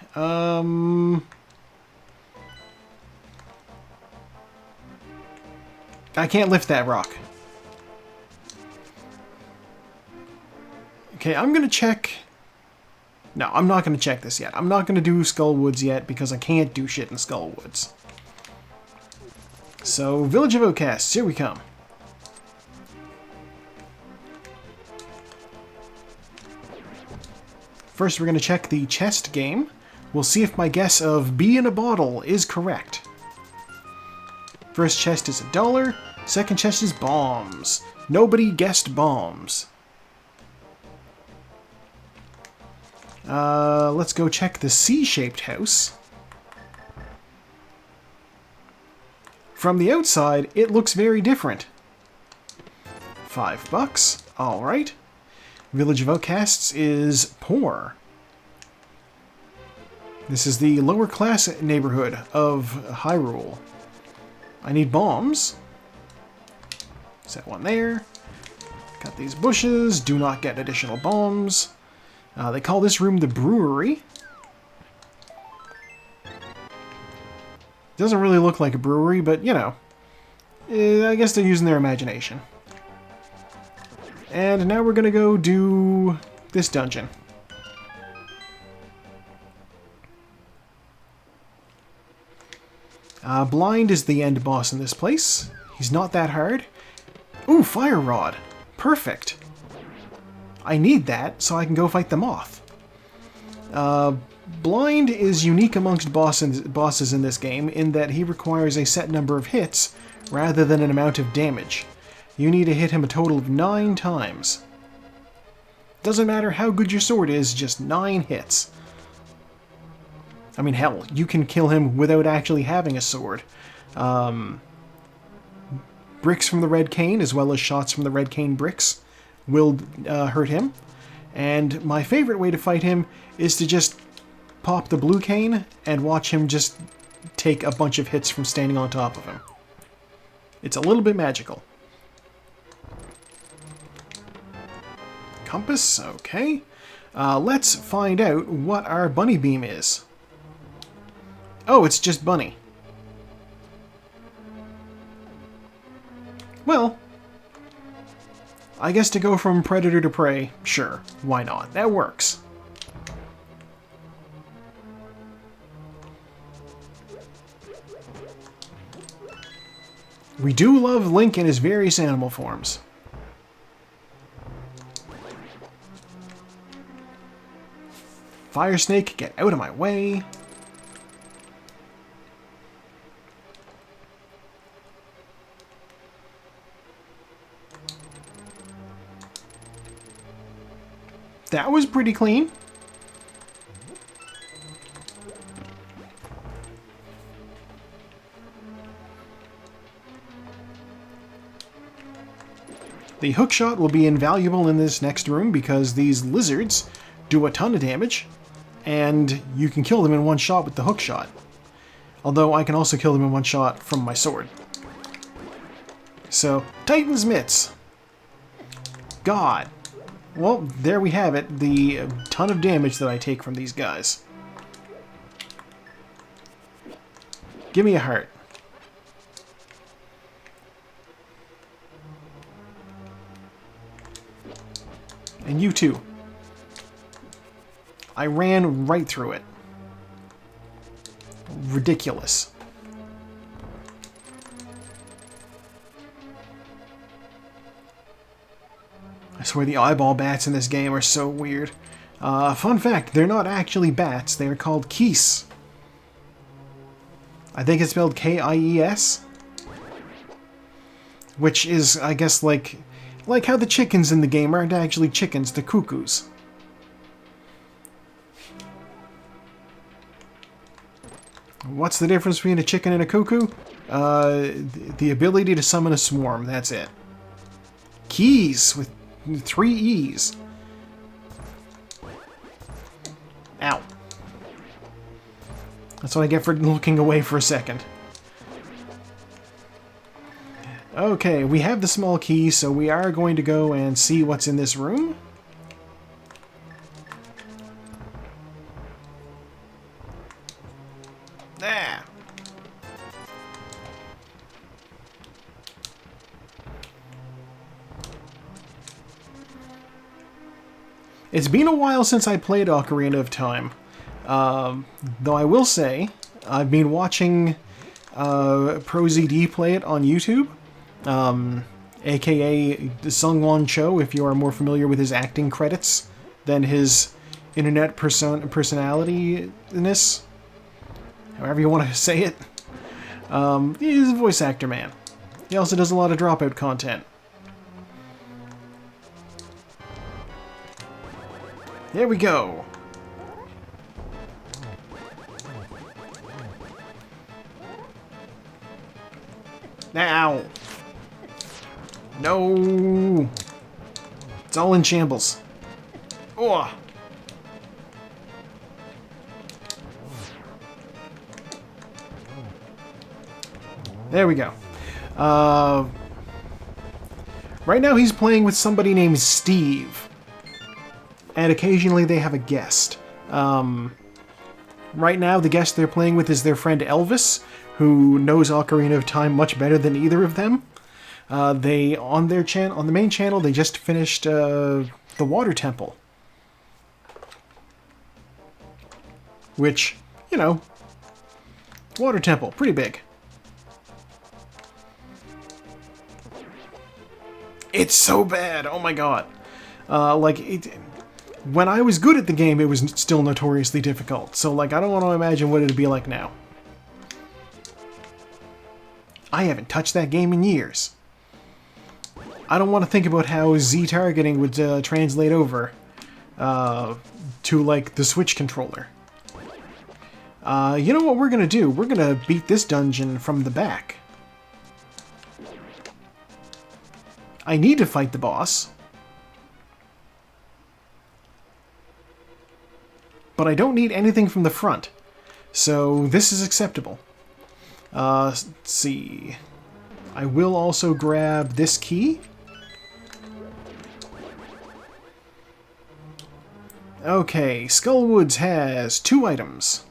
Speaker 1: I can't lift that rock. Okay, I'm gonna check... No, I'm not gonna check this yet. I'm not gonna do Skullwoods yet because I can't do shit in Skullwoods. So, Village of Outcasts, here we come. First, we're gonna check the chest game. We'll see if my guess of bee in a bottle is correct. First chest is $1. Second chest is bombs. Nobody guessed bombs. Let's go check the C-shaped house. From the outside, it looks very different. $5. Alright. Village of Outcasts is poor. This is the lower class neighborhood of Hyrule. I need bombs. Set one there. Got these bushes. Do not get additional bombs. They call this room the brewery. Doesn't really look like a brewery, but you know. I guess they're using their imagination. And now we're gonna go do this dungeon. Blind is the end boss in this place. He's not that hard. Ooh, Fire Rod. Perfect. I need that so I can go fight the moth. Blind is unique amongst bosses in this game in that he requires a set number of hits rather than an amount of damage. You need to hit him a total of 9 times. Doesn't matter how good your sword is, just 9 hits. I mean, hell, you can kill him without actually having a sword. Bricks from the red cane, as well as shots from the red cane bricks, will hurt him. And my favorite way to fight him is to just pop the blue cane and watch him just take a bunch of hits from standing on top of him. It's a little bit magical. Compass, okay. Let's find out what our bunny beam is. Oh, it's just bunny. Well, I guess to go from predator to prey, sure, why not? That works. We do love Link in his various animal forms. Fire Snake, get out of my way. That was pretty clean. The hookshot will be invaluable in this next room because these lizards do a ton of damage, and you can kill them in one shot with the hookshot. Although I can also kill them in one shot from my sword. So, Titan's Mitts. God. Well, there we have it, the ton of damage that I take from these guys. Give me a heart. And you too. I ran right through it. Ridiculous. I swear the eyeball bats in this game are so weird. Fun fact, they're not actually bats, they are called keese. I think it's spelled K-I-E-S. Which is, I guess, like how the chickens in the game aren't actually chickens, they're cuckoos. What's the difference between a chicken and a cuckoo? The ability to summon a swarm, that's it. Keys with 3 E's. Ow. That's what I get for looking away for a second. Okay, we have the small key, so we are going to go and see what's in this room. Ah. It's been a while since I played Ocarina of Time. Though I will say, I've been watching ProZD play it on YouTube. AKA Sungwon Cho, if you are more familiar with his acting credits than his internet personality-ness. However you want to say it. He's a voice actor, man. He also does a lot of Dropout content. There we go. Now. No. It's all in shambles. Oh. There we go. Right now he's playing with somebody named Steve. And occasionally they have a guest. Right now the guest they're playing with is their friend Elvis, who knows Ocarina of Time much better than either of them. They, on the main channel, they just finished the Water Temple. Which, you know, Water Temple, pretty big. It's so bad, oh my god. When I was good at the game, it was still notoriously difficult. So, I don't want to imagine what it'd be like now. I haven't touched that game in years. I don't want to think about how Z-targeting would translate over to, the Switch controller. You know what we're gonna do? We're gonna beat this dungeon from the back. I need to fight the boss. But I don't need anything from the front. So this is acceptable. Let's see. I will also grab this key. Okay, Skullwoods has 2 items.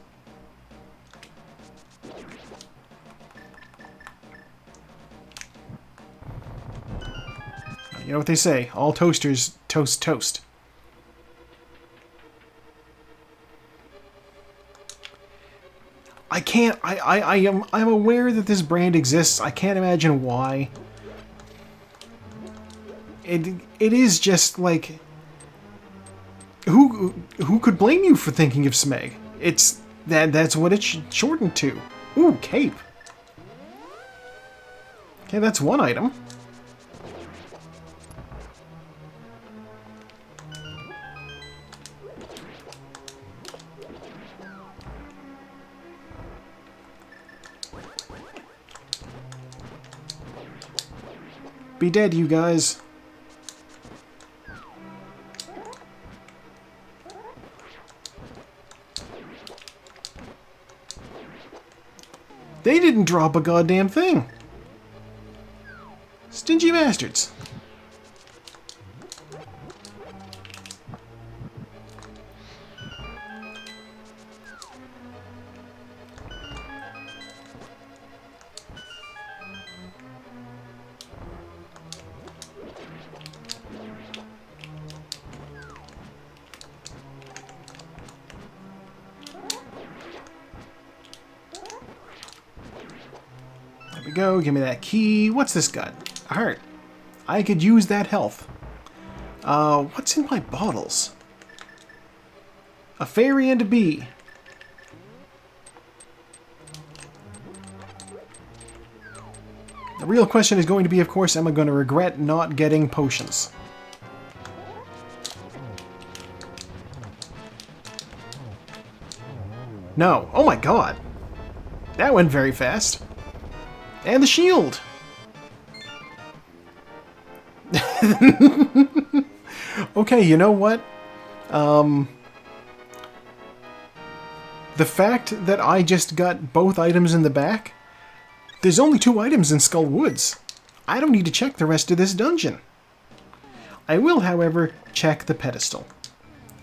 Speaker 1: You know what they say, all toasters toast toast. I'm aware that this brand exists. I can't imagine why. It is just like, who could blame you for thinking of Smeg? That's what it's shortened to. Ooh, cape. Okay, that's one item. Be dead, you guys. They didn't drop a goddamn thing. Stingy bastards. There we go, give me that key. What's this got? A heart. I could use that health. What's in my bottles? A fairy and a bee. The real question is going to be, of course, am I going to regret not getting potions? No. Oh my god. That went very fast. And the shield! Okay, you know what? The fact that I just got both items in the back, there's only 2 items in Skull Woods. I don't need to check the rest of this dungeon. I will, however, check the pedestal.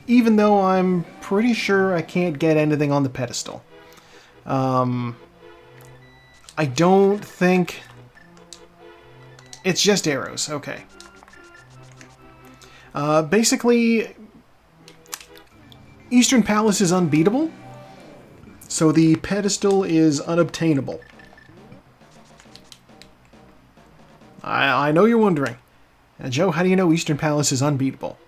Speaker 1: Even though I'm pretty sure I can't get anything on the pedestal. I don't think... It's just arrows, okay. Basically, Eastern Palace is unbeatable, so the pedestal is unobtainable. I know you're wondering. Joe, how do you know Eastern Palace is unbeatable?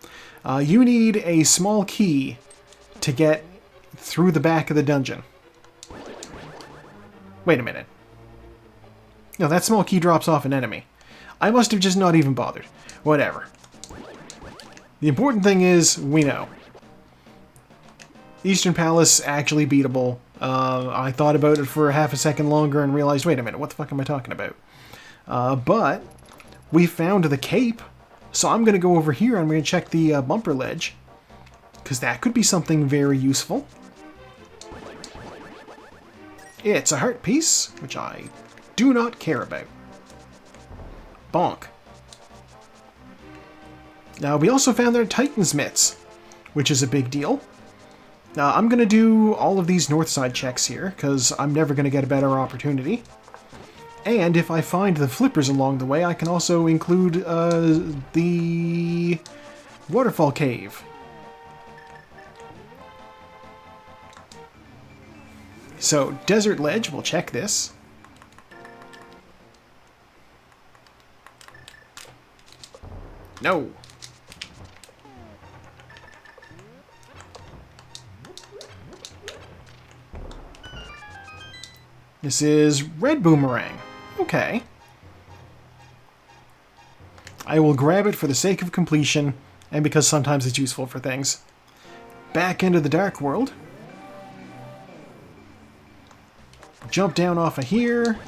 Speaker 1: You need a small key to get through the back of the dungeon. Wait a minute. No, that small key drops off an enemy. I must have just not even bothered. Whatever. The important thing is, we know. Eastern Palace, actually beatable. I thought about it for half a second longer and realized, wait a minute, what the fuck am I talking about? But we found the cape, so I'm going to go over here and I'm going to check the bumper ledge, because that could be something very useful. It's a heart piece, which I do not care about. Bonk. Now, we also found their Titan's mitts, which is a big deal. I'm going to do all of these north side checks here, because I'm never going to get a better opportunity. And if I find the flippers along the way, I can also include the waterfall cave. So, desert ledge, we'll check this. No. This is red boomerang. Okay. I will grab it for the sake of completion, and because sometimes it's useful for things. Back into the dark world. Jump down off of here.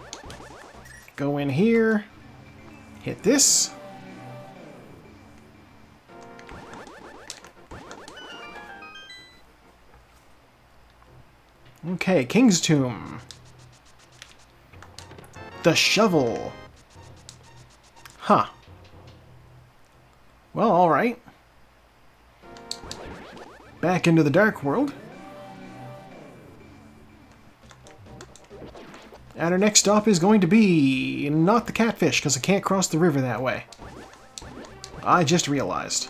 Speaker 1: Go in here. Hit this. Okay, King's Tomb. The shovel. Huh. Well, alright. Back into the dark world. And our next stop is going to be not the catfish, because I can't cross the river that way. I just realized.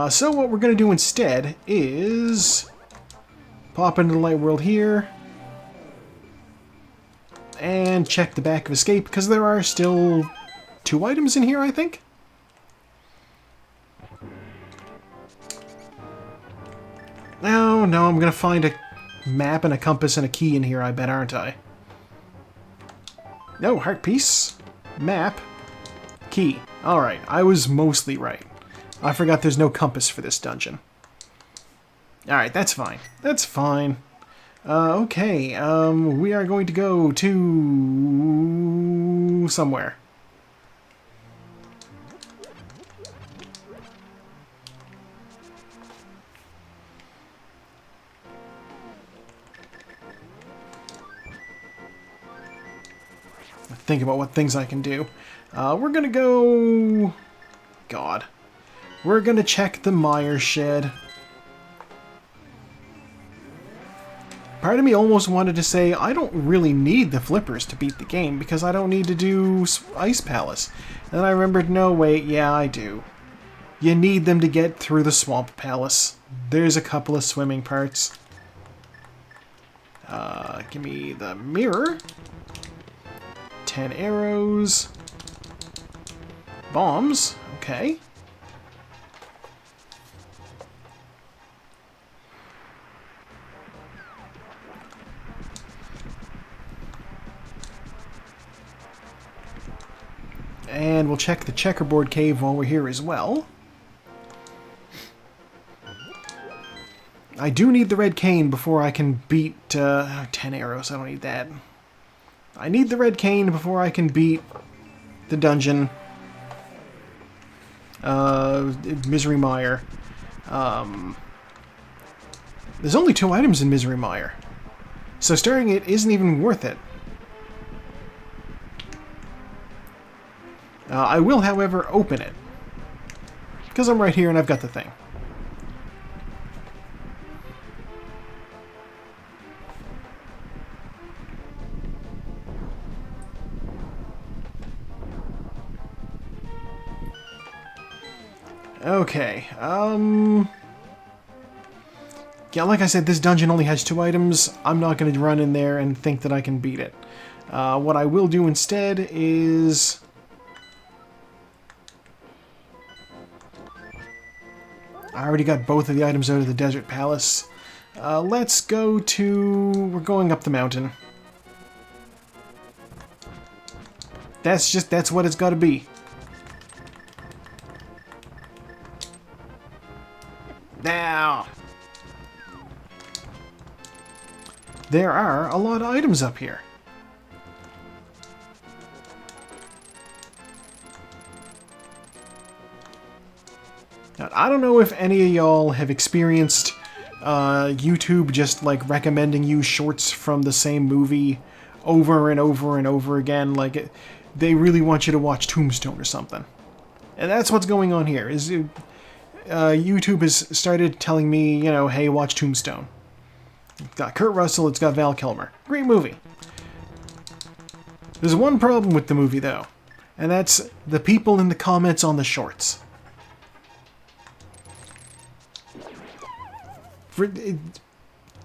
Speaker 1: So what we're going to do instead is pop into the light world here and check the back of escape, because there are still 2 items in here, I think. No, I'm going to find a map and a compass and a key in here, I bet, aren't I? No, heart piece, map, key. Alright, I was mostly right. I forgot there's no compass for this dungeon. Alright, that's fine. That's fine. Okay, we are going to go to somewhere. Think about what things I can do. We're gonna go... God. We're gonna check the Mire Shed. Part of me almost wanted to say, I don't really need the flippers to beat the game, because I don't need to do Ice Palace. And I remembered, no, wait, yeah, I do. You need them to get through the Swamp Palace. There's a couple of swimming parts. Give me the mirror. 10 arrows. Bombs. Okay. And we'll check the checkerboard cave while we're here as well. I do need the red cane before I can beat 10 arrows. I don't need that. I need the red cane before I can beat the dungeon. Misery Mire. There's only 2 items in Misery Mire, so starting it isn't even worth it. I will, however, open it, because I'm right here and I've got the thing. Okay, yeah, like I said, this dungeon only has 2 items. I'm not going to run in there and think that I can beat it. What I will do instead is... I already got both of the items out of the Desert Palace. Let's go to... We're going up the mountain. That's what it's got to be. Now! There are a lot of items up here. Now, I don't know if any of y'all have experienced YouTube just like recommending you shorts from the same movie over and over and over again. Like, they really want you to watch Tombstone or something. And that's what's going on here. Is YouTube has started telling me, you know, hey, watch Tombstone. It's got Kurt Russell, it's got Val Kilmer. Great movie. There's one problem with the movie, though, and that's the people in the comments on the shorts.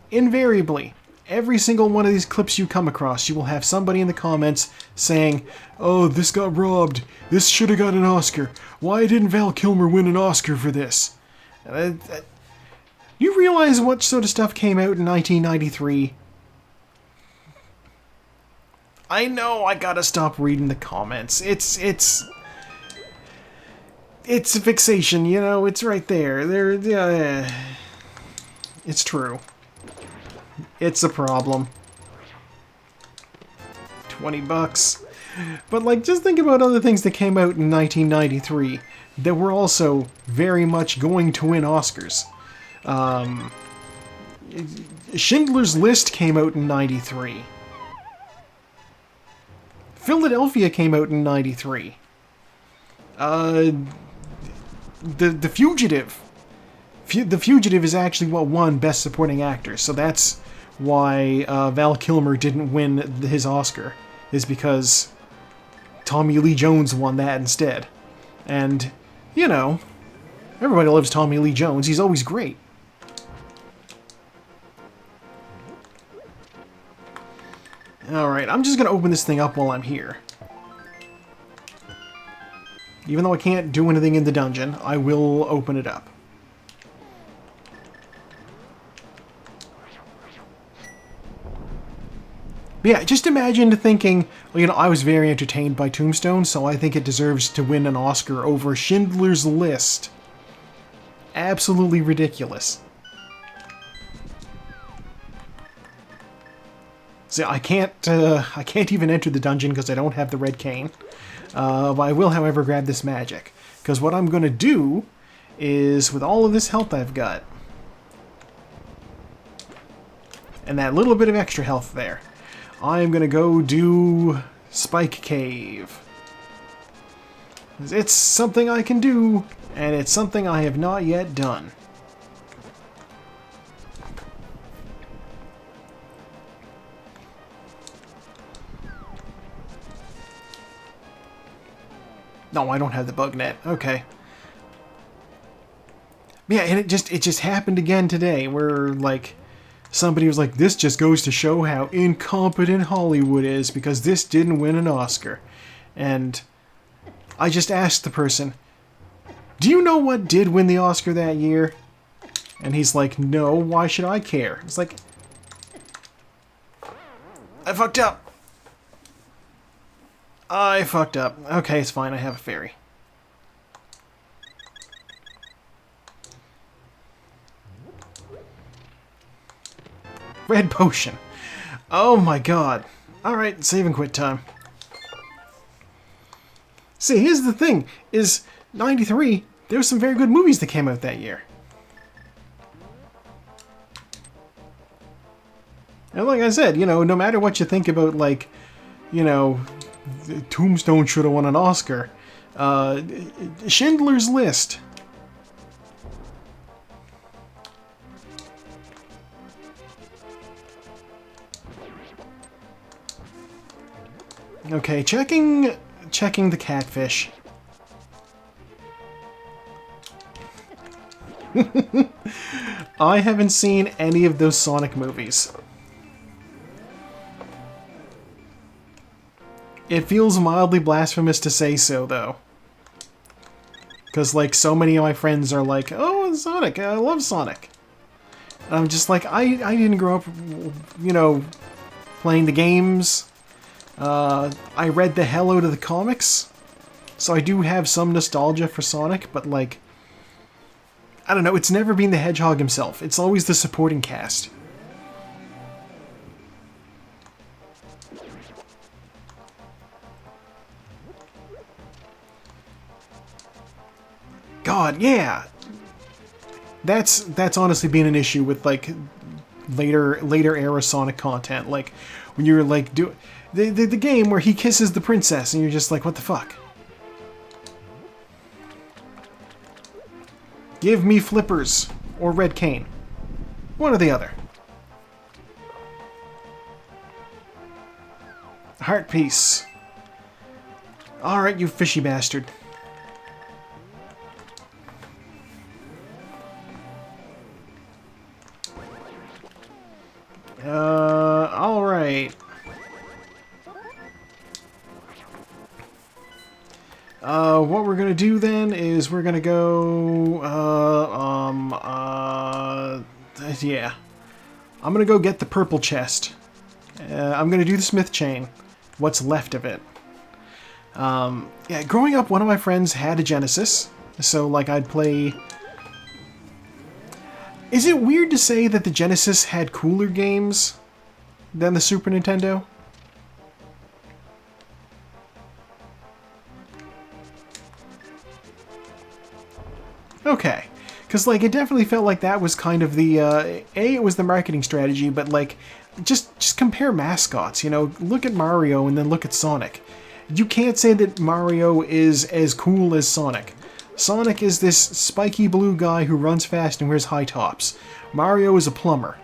Speaker 1: Invariably, every single one of these clips you come across, you will have somebody in the comments saying, oh, this got robbed. This should have got an Oscar. Why didn't Val Kilmer win an Oscar for this? You realize what sort of stuff came out in 1993? I know I gotta stop reading the comments. It's a fixation, you know. It's right there. It's true. It's a problem. $20. But like, just think about other things that came out in 1993 that were also very much going to win Oscars. Schindler's List came out in 93. Philadelphia came out in 93. The Fugitive. The Fugitive is actually what won Best Supporting Actor, so that's why Val Kilmer didn't win his Oscar, is because Tommy Lee Jones won that instead. And, you know, everybody loves Tommy Lee Jones. He's always great. Alright, I'm just going to open this thing up while I'm here. Even though I can't do anything in the dungeon, I will open it up. But yeah, just imagine thinking, well, you know, I was very entertained by Tombstone, so I think it deserves to win an Oscar over Schindler's List. Absolutely ridiculous. See, I can't even enter the dungeon because I don't have the red cane. But I will, however, grab this magic. Because what I'm going to do is, with all of this health I've got, and that little bit of extra health there, I'm going to go do Spike Cave. It's something I can do, and it's something I have not yet done. No, I don't have the bug net. Okay. Yeah, and it just happened again today, where, like, somebody was like, this just goes to show how incompetent Hollywood is, because this didn't win an Oscar. And I just asked the person, do you know what did win the Oscar that year? And he's like, no, why should I care? It's like, I fucked up. I fucked up. Okay, it's fine, I have a fairy. Red potion. Oh my god. Alright, save and quit time. See, here's the thing, is 93, there were some very good movies that came out that year. And like I said, you know, no matter what you think about, like, you know, Tombstone should have won an Oscar. Schindler's List. Okay, checking the catfish. I haven't seen any of those Sonic movies. It feels mildly blasphemous to say so, though. Because, like, so many of my friends are like, oh, Sonic, I love Sonic. And I'm just like, I didn't grow up, you know, playing the games. I read the hell out of the comics. So I do have some nostalgia for Sonic, but, like, I don't know, it's never been the Hedgehog himself. It's always the supporting cast. God, yeah. That's honestly been an issue with like later era Sonic content. Like when you're like the game where he kisses the princess and you're just like, what the fuck? Give me flippers or red cane. One or the other. Heart piece. Alright, you fishy bastard. Alright. What we're gonna do then is we're gonna go, yeah. I'm gonna go get the purple chest. I'm gonna do the smith chain. What's left of it. Yeah, growing up, one of my friends had a Genesis, so, like, I'd play... Is it weird to say that the Genesis had cooler games than the Super Nintendo? Okay. Because, like, it definitely felt like that was kind of the, it was the marketing strategy, but, like, just compare mascots, you know? Look at Mario and then look at Sonic. You can't say that Mario is as cool as Sonic. Sonic is this spiky blue guy who runs fast and wears high tops. Mario is a plumber.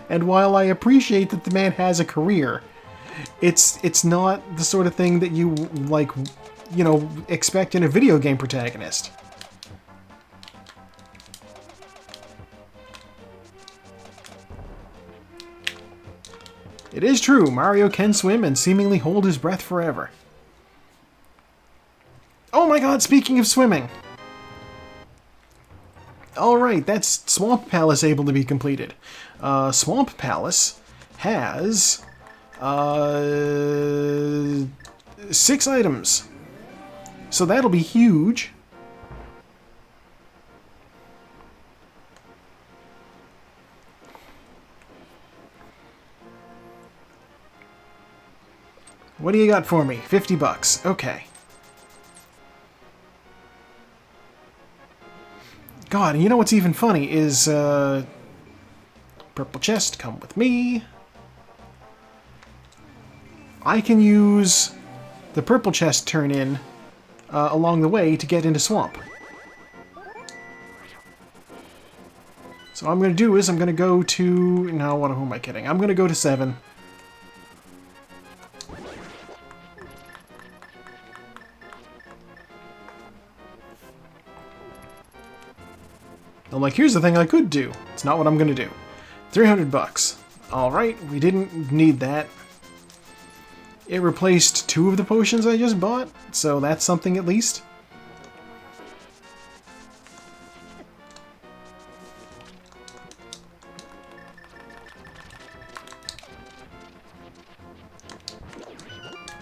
Speaker 1: And while I appreciate that the man has a career, it's not the sort of thing that you, like, you know, expect in a video game protagonist. It is true, Mario can swim and seemingly hold his breath forever. Oh my god, speaking of swimming! Alright, that's Swamp Palace able to be completed. Swamp Palace has 6 items. So that'll be huge. What do you got for me? 50 bucks. Okay. God, and you know what's even funny is, purple chest, come with me. I can use the purple chest turn-in along the way to get into Swamp. So what I'm going to do is I'm going to go to... No, who am I kidding? I'm going to go to 7. I'm like, here's the thing I could do. It's not what I'm going to do. 300 bucks. Alright, we didn't need that. It replaced 2 of the potions I just bought, so that's something at least.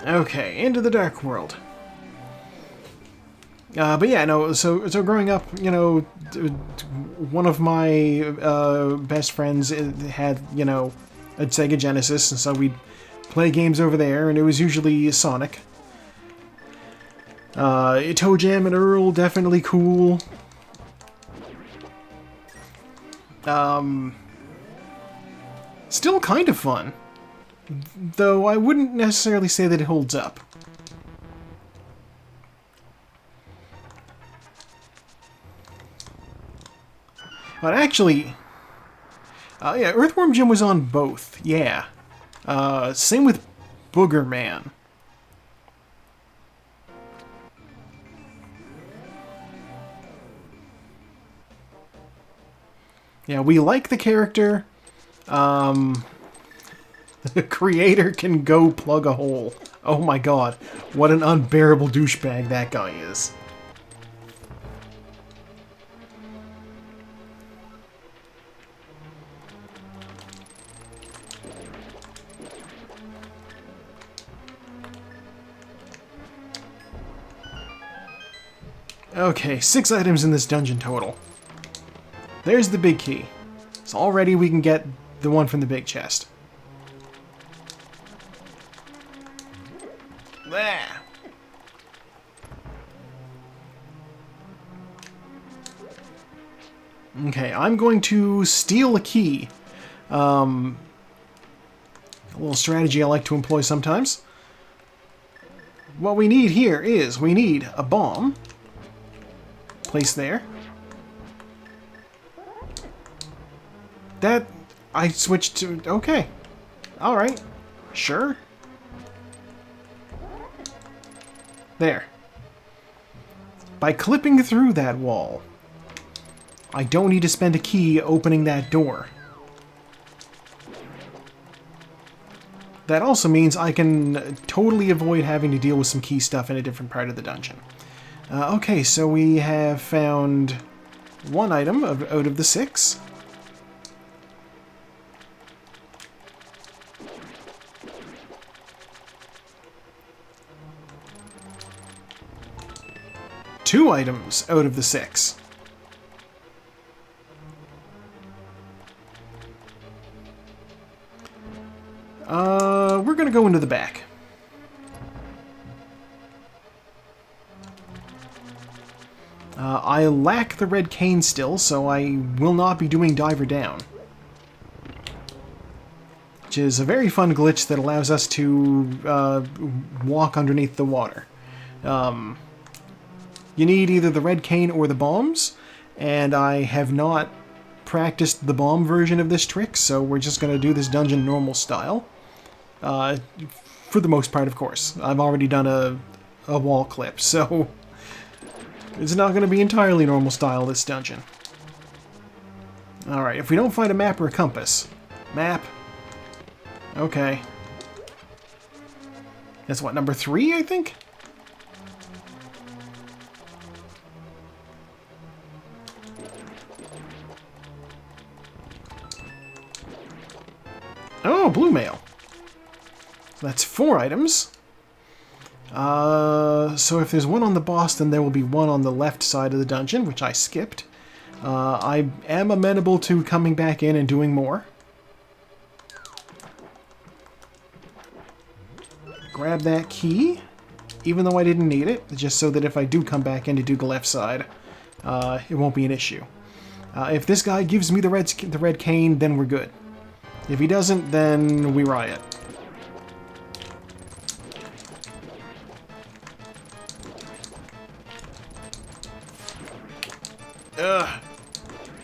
Speaker 1: Okay, into the Dark World. But yeah, no, so growing up, you know, one of my best friends had, you know, a Sega Genesis, and so we'd play games over there, and it was usually Sonic. Toe Jam and Earl, definitely cool. Still kind of fun. Though I wouldn't necessarily say that it holds up. But actually, yeah, Earthworm Jim was on both, yeah. Same with Booger Man. Yeah, we like the character. The creator can go plug a hole. Oh my god, what an unbearable douchebag that guy is. Okay, 6 items in this dungeon total. There's the big key. So already we can get the one from the big chest. There. Okay, I'm going to steal a key. A little strategy I like to employ sometimes. What we need here is, we need a bomb. Place there. That, I switched to, okay. Alright, sure. There. By clipping through that wall, I don't need to spend a key opening that door. That also means I can totally avoid having to deal with some key stuff in a different part of the dungeon. Okay, so we have found 1 item out of the 6. Two items out of the 6. We're gonna go into the back. I lack the red cane still, so I will not be doing Diver Down. Which is a very fun glitch that allows us to walk underneath the water. You need either the red cane or the bombs, and I have not practiced the bomb version of this trick, so we're just going to do this dungeon normal style. For the most part, of course. I've already done a wall clip, so it's not going to be entirely normal style, this dungeon. Alright, if we don't find a map or a compass. Map. Okay. That's what, number 3, I think? Oh, blue mail. That's 4 items. So if there's one on the boss, then there will be one on the left side of the dungeon, which I skipped. I am amenable to coming back in and doing more. Grab that key, even though I didn't need it, just so that if I do come back in to do the left side, it won't be an issue. If this guy gives me the red cane, then we're good. If he doesn't, then we riot. Ugh.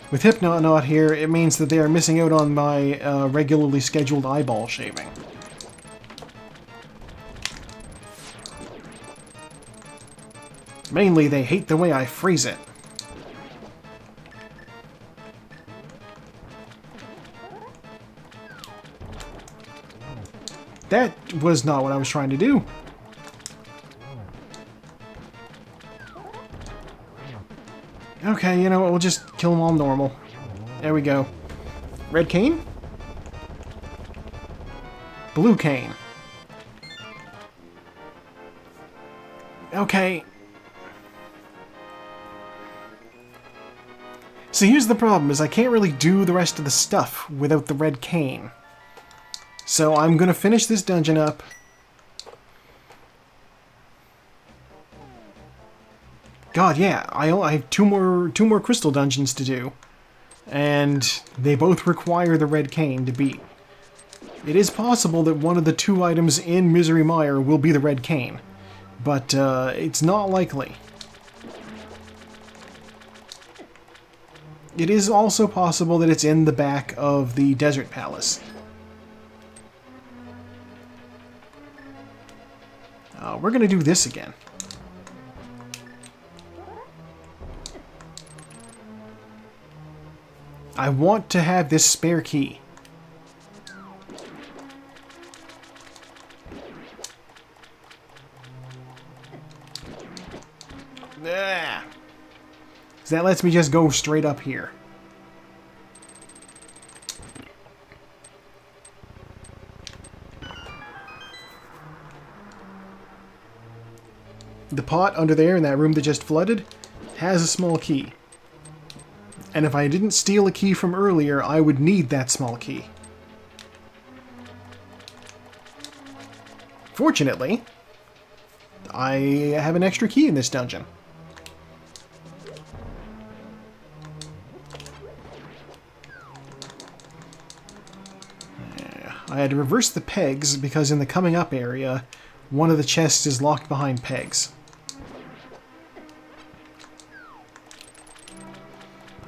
Speaker 1: With Hypnonaut here, it means that they are missing out on my regularly scheduled eyeball shaving. Mainly, they hate the way I phrase it. That was not what I was trying to do. Okay, you know what, we'll just kill them all normal. There we go. Red cane? Blue cane. Okay. So here's the problem, is I can't really do the rest of the stuff without the red cane. So I'm gonna finish this dungeon up. God, yeah, I have two more crystal dungeons to do, and they both require the red cane to beat. It is possible that one of the 2 items in Misery Mire will be the red cane, but it's not likely. It is also possible that it's in the back of the Desert Palace. We're gonna do this again. I want to have this spare key. Ah. So that lets me just go straight up here. The pot under there in that room that just flooded has a small key. And if I didn't steal a key from earlier, I would need that small key. Fortunately, I have an extra key in this dungeon. I had to reverse the pegs because in the coming up area, one of the chests is locked behind pegs.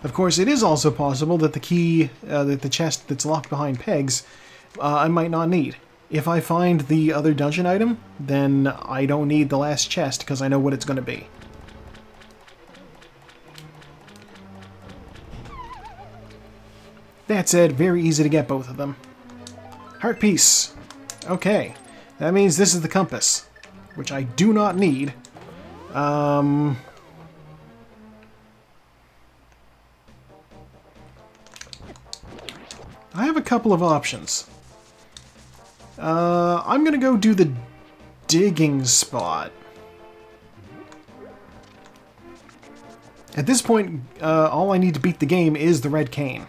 Speaker 1: Of course, it is also possible that the key, that the chest that's locked behind pegs, I might not need. If I find the other dungeon item, then I don't need the last chest because I know what it's going to be. That said, very easy to get both of them. Heart piece. Okay, that means this is the compass, which I do not need. I have a couple of options. I'm gonna go do the digging spot. At this point, all I need to beat the game is the red cane.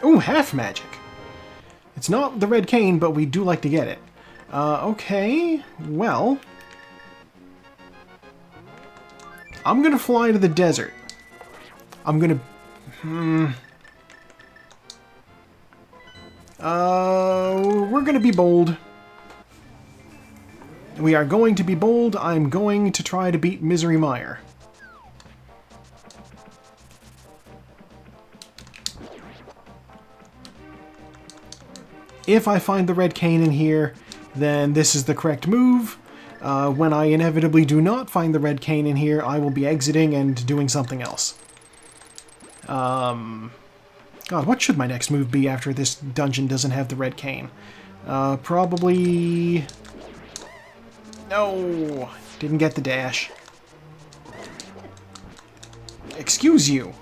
Speaker 1: Ooh, half magic. It's not the red cane, but we do like to get it. Okay, well... I'm gonna fly to the desert. I'm gonna... we're gonna be bold. We are going to be bold. I'm going to try to beat Misery Mire. If I find the red cane in here, then this is the correct move. When I inevitably do not find the red cane in here, I will be exiting and doing something else. God, what should my next move be after this dungeon doesn't have the red cane? Probably... No! Didn't get the dash. Excuse you!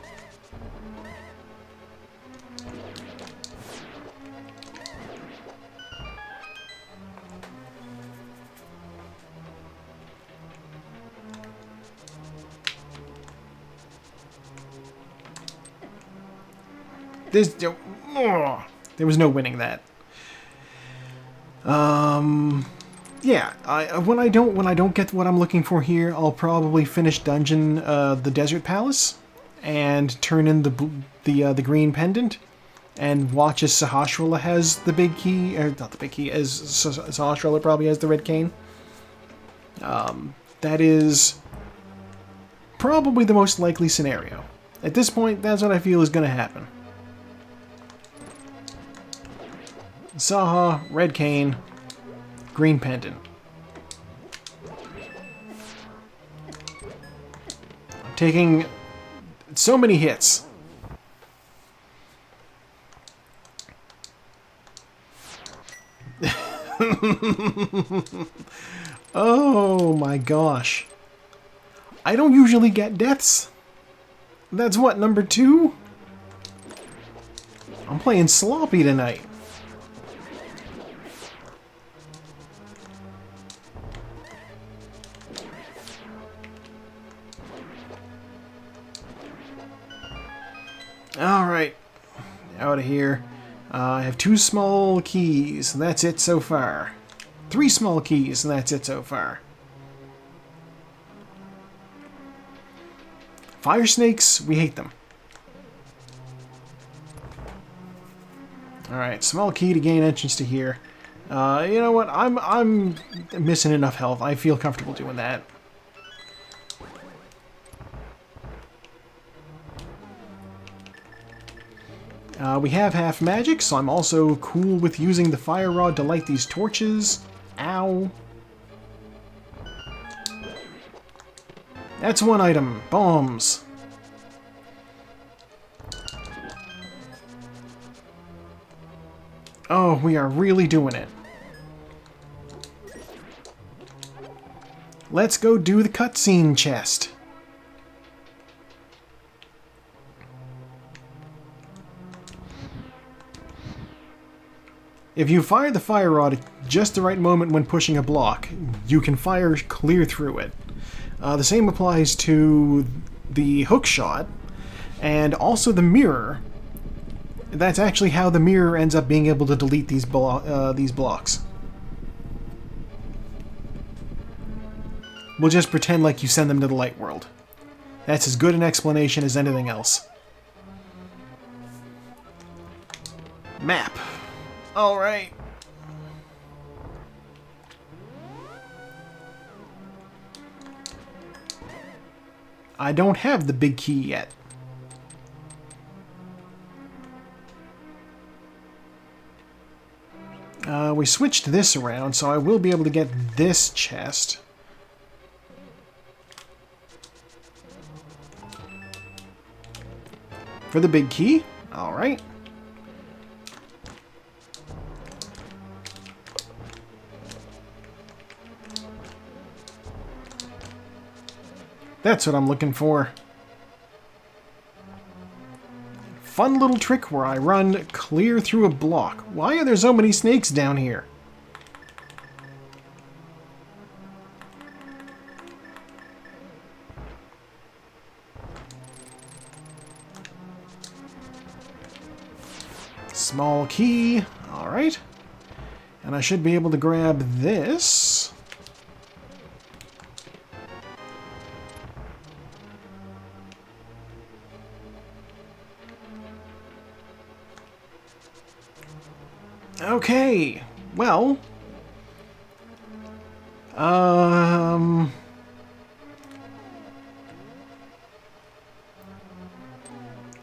Speaker 1: There was no winning that. Yeah. When I don't get what I'm looking for here, I'll probably finish dungeon the Desert Palace and turn in the green pendant and watch as Sahasrahla has the big key, or not the big key, as Sahasrahla probably has the red cane. That is probably the most likely scenario. At this point, that's what I feel is going to happen. Saha, red cane, green pendant. I'm taking so many hits. Oh my gosh. I don't usually get deaths. That's what, number 2? I'm playing sloppy tonight. Alright, out of here. I have 2 small keys, and that's it so far. 3 small keys, and that's it so far. Fire snakes, we hate them. Alright, small key to gain entrance to here. You know what, I'm missing enough health. I feel comfortable doing that. We have half magic, so I'm also cool with using the fire rod to light these torches. Ow. That's one item. Bombs. Oh, we are really doing it. Let's go do the cutscene chest. If you fire the fire rod at just the right moment when pushing a block, you can fire clear through it. The same applies to the hook shot, and also the mirror. That's actually how the mirror ends up being able to delete these blocks. We'll just pretend like you send them to the light world. That's as good an explanation as anything else. Map. Alright. I don't have the big key yet. We switched this around, so I will be able to get this chest. For the big key? Alright. That's what I'm looking for. Fun little trick where I run clear through a block. Why are there so many snakes down here? Small key. Alright. And I should be able to grab this. Okay, well,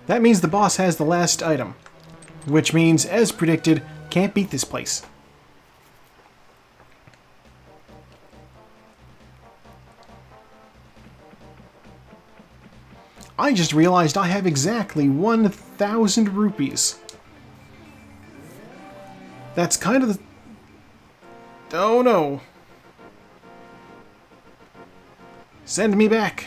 Speaker 1: that means the boss has the last item, which means, as predicted, can't beat this place. I just realized I have exactly 1,000 rupees. That's kind of the... Oh no. Send me back.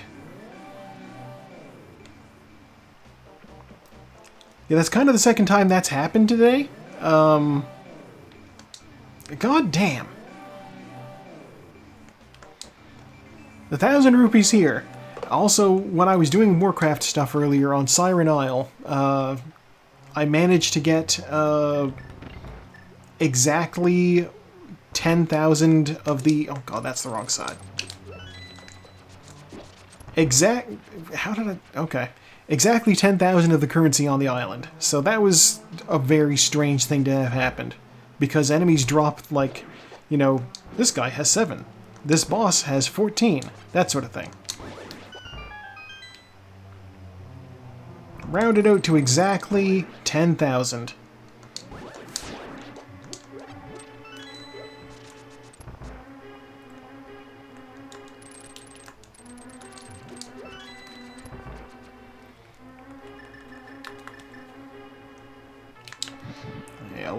Speaker 1: Yeah, that's kind of the second time that's happened today. God damn. The 1,000 rupees here. Also, when I was doing Warcraft stuff earlier on Siren Isle, I managed to get... exactly 10,000 of the... Oh god, that's the wrong side. How did I... Okay. Exactly 10,000 of the currency on the island. So that was a very strange thing to have happened. Because enemies dropped, like, you know, this guy has 7. This boss has 14. That sort of thing. Rounded out to exactly 10,000.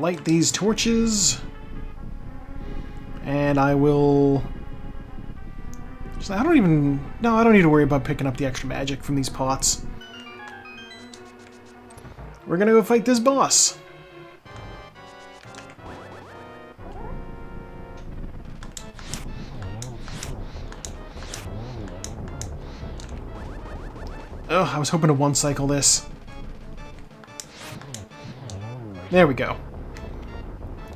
Speaker 1: Light these torches, and I will... So I don't even... No, I don't need to worry about picking up the extra magic from these pots. We're gonna go fight this boss. Ugh, I was hoping to one-cycle this. There we go.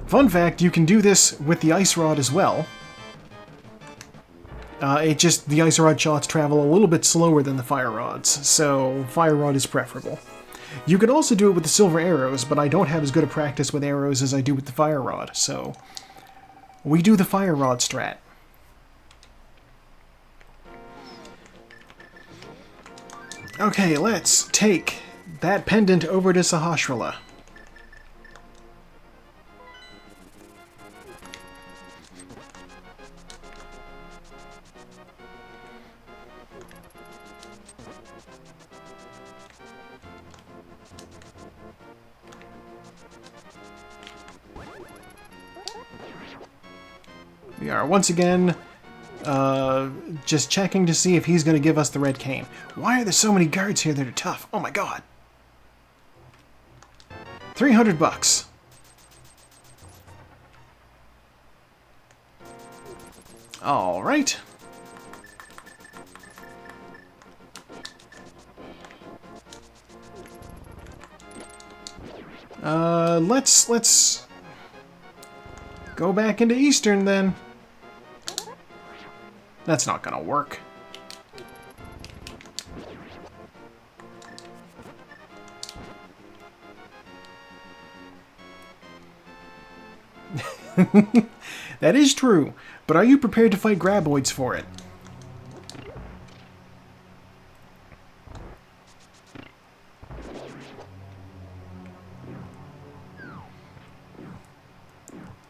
Speaker 1: Fun fact, you can do this with the ice rod as well. The ice rod shots travel a little bit slower than the fire rods, so fire rod is preferable. You can also do it with the silver arrows, but I don't have as good a practice with arrows as I do with the fire rod, so we do the fire rod strat. Okay, let's take that pendant over to Sahasrara. We are once again just checking to see if he's going to give us the red cane. Why are there so many guards here that are tough? Oh my god. 300 bucks. All right. Let's go back into Eastern then. That's not gonna work. That is true, but are you prepared to fight graboids for it?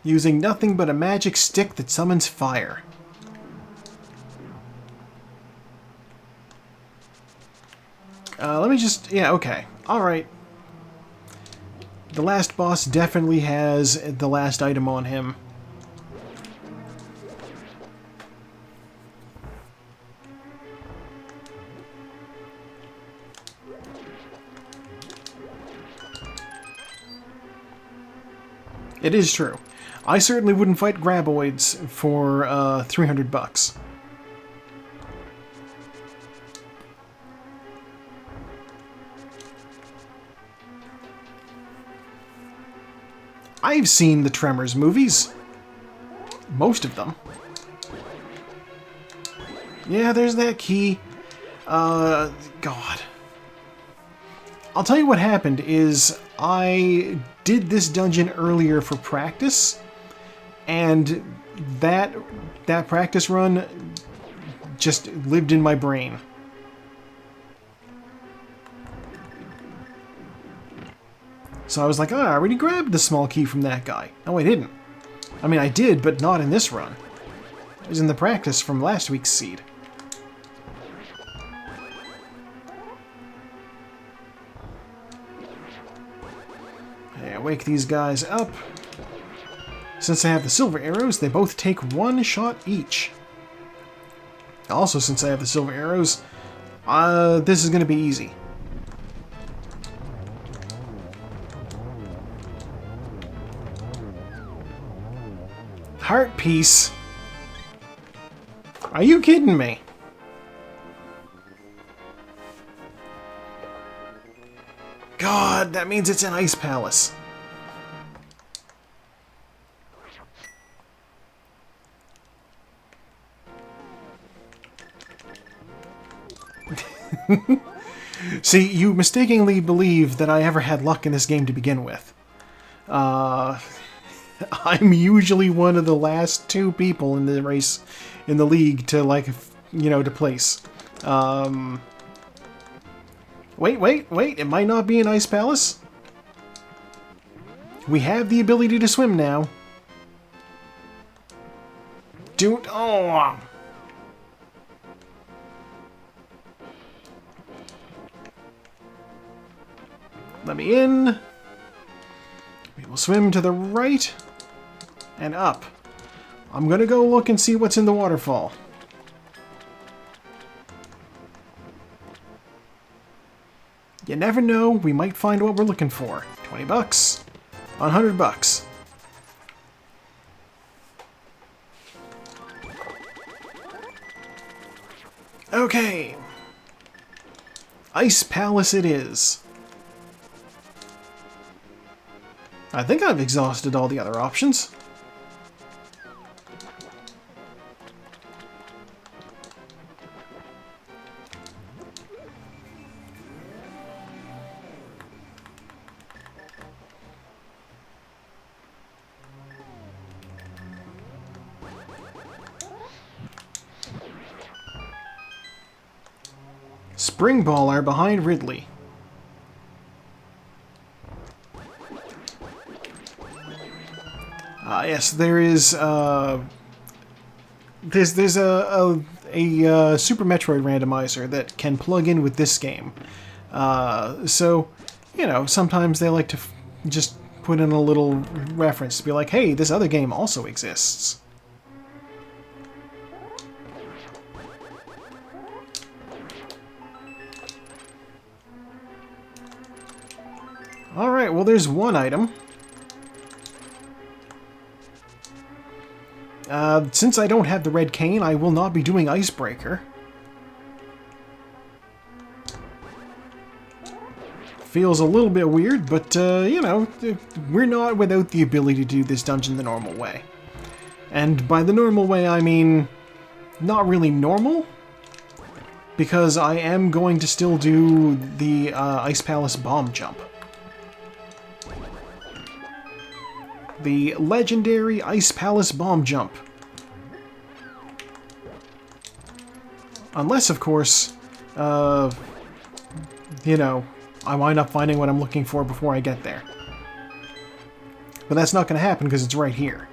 Speaker 1: Using nothing but a magic stick that summons fire. Let me just... yeah, okay. Alright. The last boss definitely has the last item on him. It is true. I certainly wouldn't fight graboids for 300 bucks. I've seen the Tremors movies. Most of them. Yeah, there's that key. God. I'll tell you what happened is I did this dungeon earlier for practice, and that practice run just lived in my brain. So I was like, oh, I already grabbed the small key from that guy. No, I didn't. I mean, I did, but not in this run. It was in the practice from last week's seed. Okay, wake these guys up. Since I have the silver arrows, they both take one shot each. Also, since I have the silver arrows, this is going to be easy. Heart piece? Are you kidding me? God, that means it's an ice palace. See, you mistakenly believe that I ever had luck in this game to begin with. I'm usually one of the last two people in the race, in the league, to, like, you know, to place. Wait, it might not be an ice palace. We have the ability to swim now. Oh! Let me in. We will swim to the right and up. I'm gonna go look and see what's in the waterfall. You never know, we might find what we're looking for. 20 bucks, 100 bucks. Okay. Ice Palace it is. I think I've exhausted all the other options. Spring Baller behind Ridley. Yes, there is. There's a Super Metroid randomizer that can plug in with this game. So, you know, sometimes they like to just put in a little reference to be like, hey, this other game also exists. Alright, well there's one item. Since I don't have the red cane, I will not be doing Icebreaker. Feels a little bit weird, but, you know, we're not without the ability to do this dungeon the normal way. And by the normal way, I mean not really normal, because I am going to still do the Ice Palace bomb jump. The legendary Ice Palace bomb jump. Unless, of course, you know, I wind up finding what I'm looking for before I get there. But that's not going to happen because it's right here.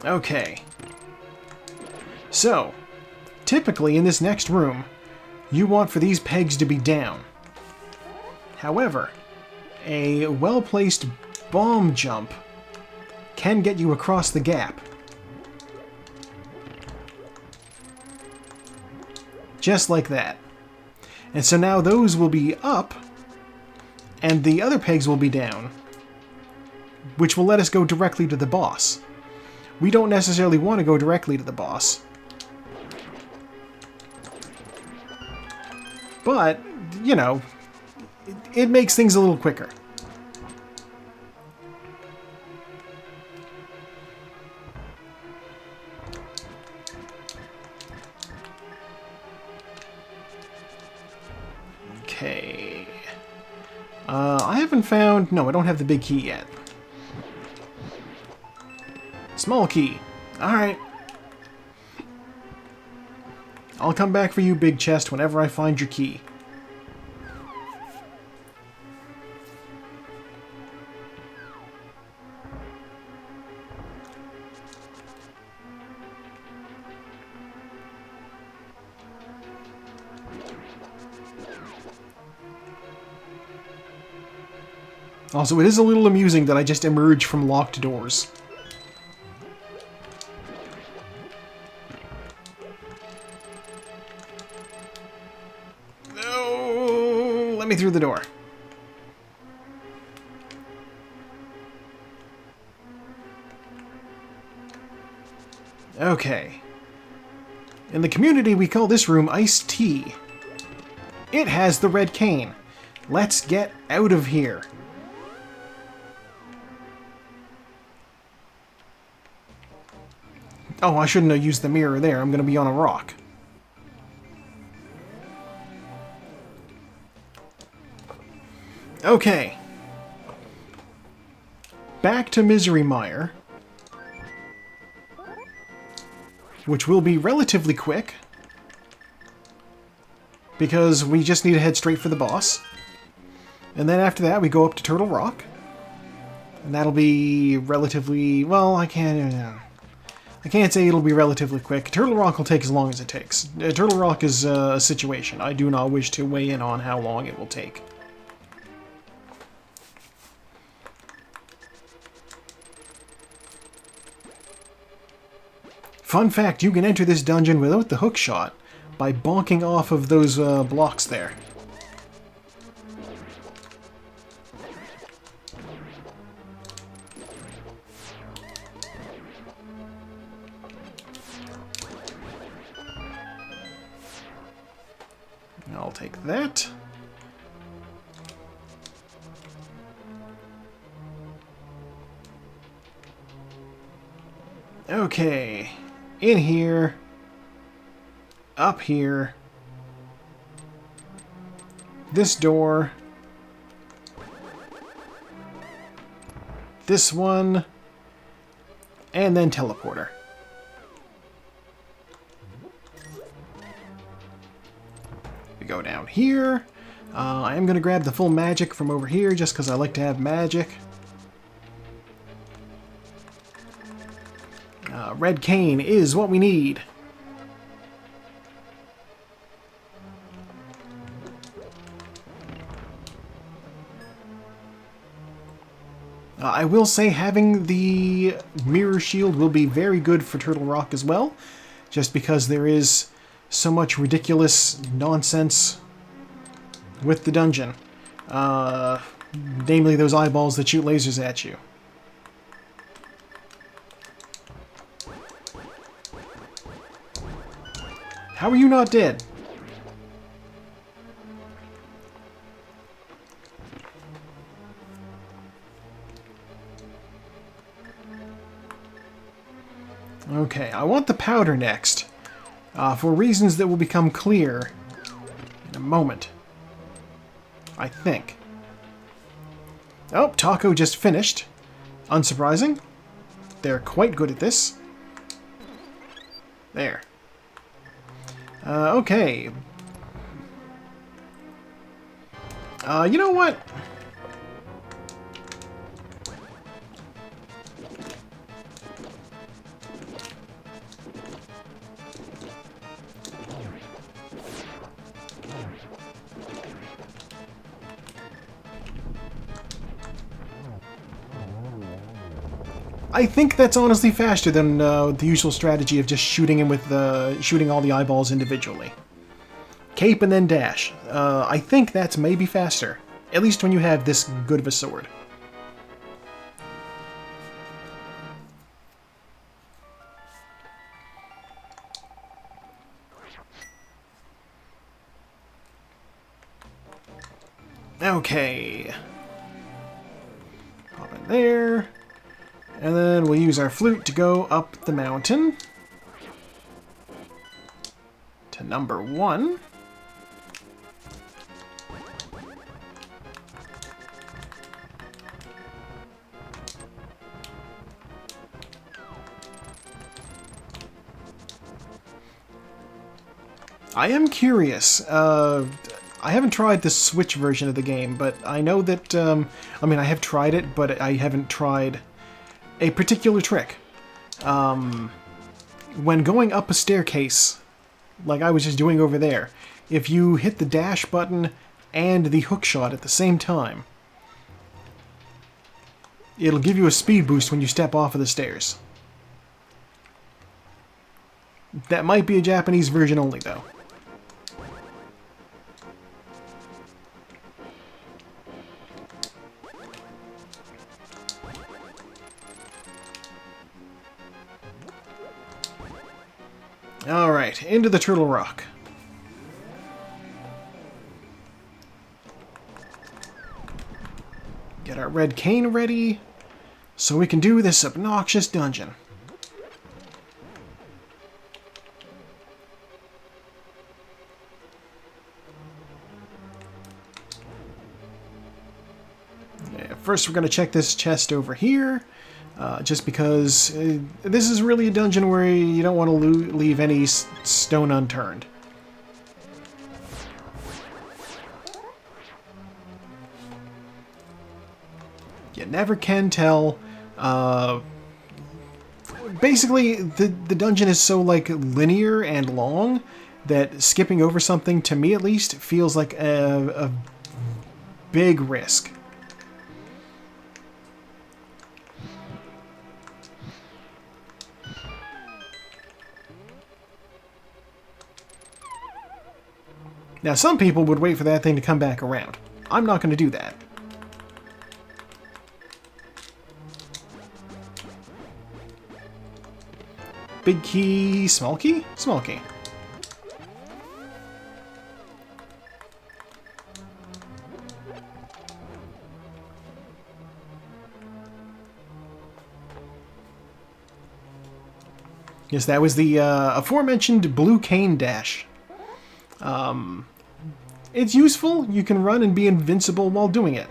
Speaker 1: Okay. So, typically in this next room, you want for these pegs to be down. However, a well-placed bomb jump can get you across the gap. Just like that. And so now those will be up, and the other pegs will be down, which will let us go directly to the boss. We don't necessarily want to go directly to the boss. But, you know, it makes things a little quicker. Okay. I haven't found... No, I don't have the big key yet. Small key. Alright. I'll come back for you, big chest, whenever I find your key. Also, it is a little amusing that I just emerge from locked doors. No! Let me through the door. Okay. In the community, we call this room Iced Tea. It has the red cane. Let's get out of here. Oh, I shouldn't have used the mirror there. I'm going to be on a rock. Okay. Back to Misery Mire. Which will be relatively quick. Because we just need to head straight for the boss. And then after that, we go up to Turtle Rock. And that'll be relatively... Well, I can't say it'll be relatively quick. Turtle Rock will take as long as it takes. Turtle Rock is a situation. I do not wish to weigh in on how long it will take. Fun fact, you can enter this dungeon without the hook shot by bonking off of those blocks there. I'll take that. Okay. In here. Up here. This door. This one. And then teleporter. go down here. I am going to grab the full magic from over here just because I like to have magic. Red cane is what we need. I will say having the mirror shield will be very good for Turtle Rock as well, just because there is so much ridiculous nonsense with the dungeon. Namely those eyeballs that shoot lasers at you. How are you not dead? Okay, I want the powder next, for reasons that will become clear in a moment. I think. Oh, Taco just finished. Unsurprising. They're quite good at this. There. Okay. You know what? I think that's honestly faster than the usual strategy of just shooting him with shooting all the eyeballs individually. Cape and then dash. I think that's maybe faster. At least when you have this good of a sword. Okay. Pop in there. And then we'll use our flute to go up the mountain to number 1. I am curious. I haven't tried the Switch version of the game, but I know that, I mean, I have tried it, but I haven't tried a particular trick. When going up a staircase, like I was just doing over there, if you hit the dash button and the hook shot at the same time, it'll give you a speed boost when you step off of the stairs. That might be a Japanese version only, though. Alright, into the Turtle Rock. Get our red cane ready, so we can do this obnoxious dungeon. Yeah, first we're going to check this chest over here. Just because this is really a dungeon where you don't want to leave any stone unturned. You never can tell. Basically, the dungeon is so like linear and long that skipping over something, to me at least, feels like a big risk. Now, some people would wait for that thing to come back around. I'm not going to do that. Big key, small key? Small key. Yes, that was the aforementioned blue cane dash. It's useful. You can run and be invincible while doing it.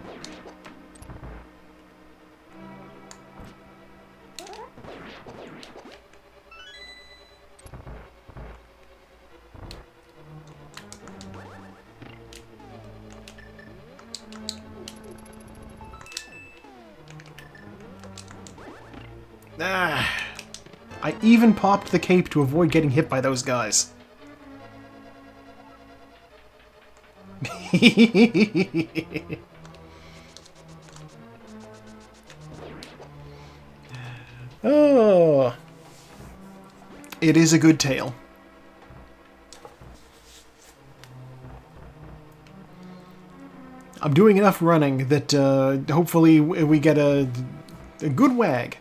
Speaker 1: Ah, I even popped the cape to avoid getting hit by those guys. Oh, it is a good tale. I'm doing enough running that hopefully we get a good wag.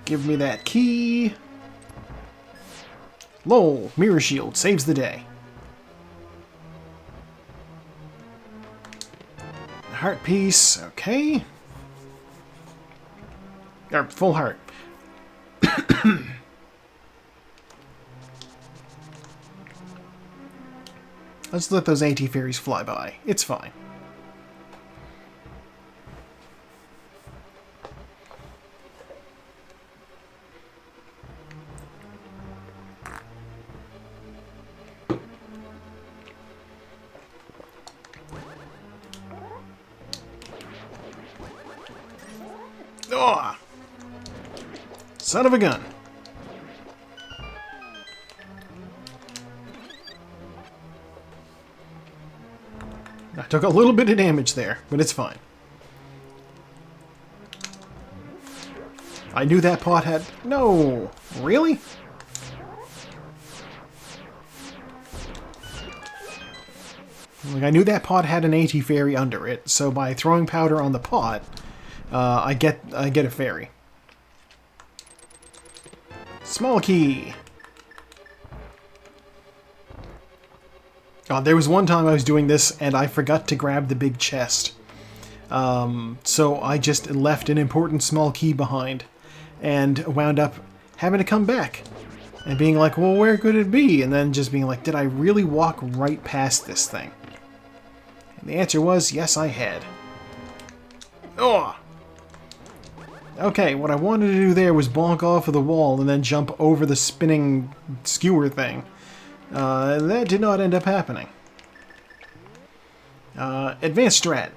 Speaker 1: Give me that key. Lol, mirror shield saves the day. Heart piece, okay. Or full heart. Let's let those anti-fairies fly by. It's fine. Oh! Son of a gun. I took a little bit of damage there, but it's fine. I knew that pot had... No! Really? Like, I knew that pot had an anti-fairy under it, so by throwing powder on the pot, I get a fairy. Small key. There was one time I was doing this and I forgot to grab the big chest. So I just left an important small key behind and wound up having to come back and being like, well, where could it be? And then just being like, did I really walk right past this thing? And the answer was, yes, I had. Oh! Okay, what I wanted to do there was bonk off of the wall and then jump over the spinning skewer thing. That did not end up happening. Advanced strat.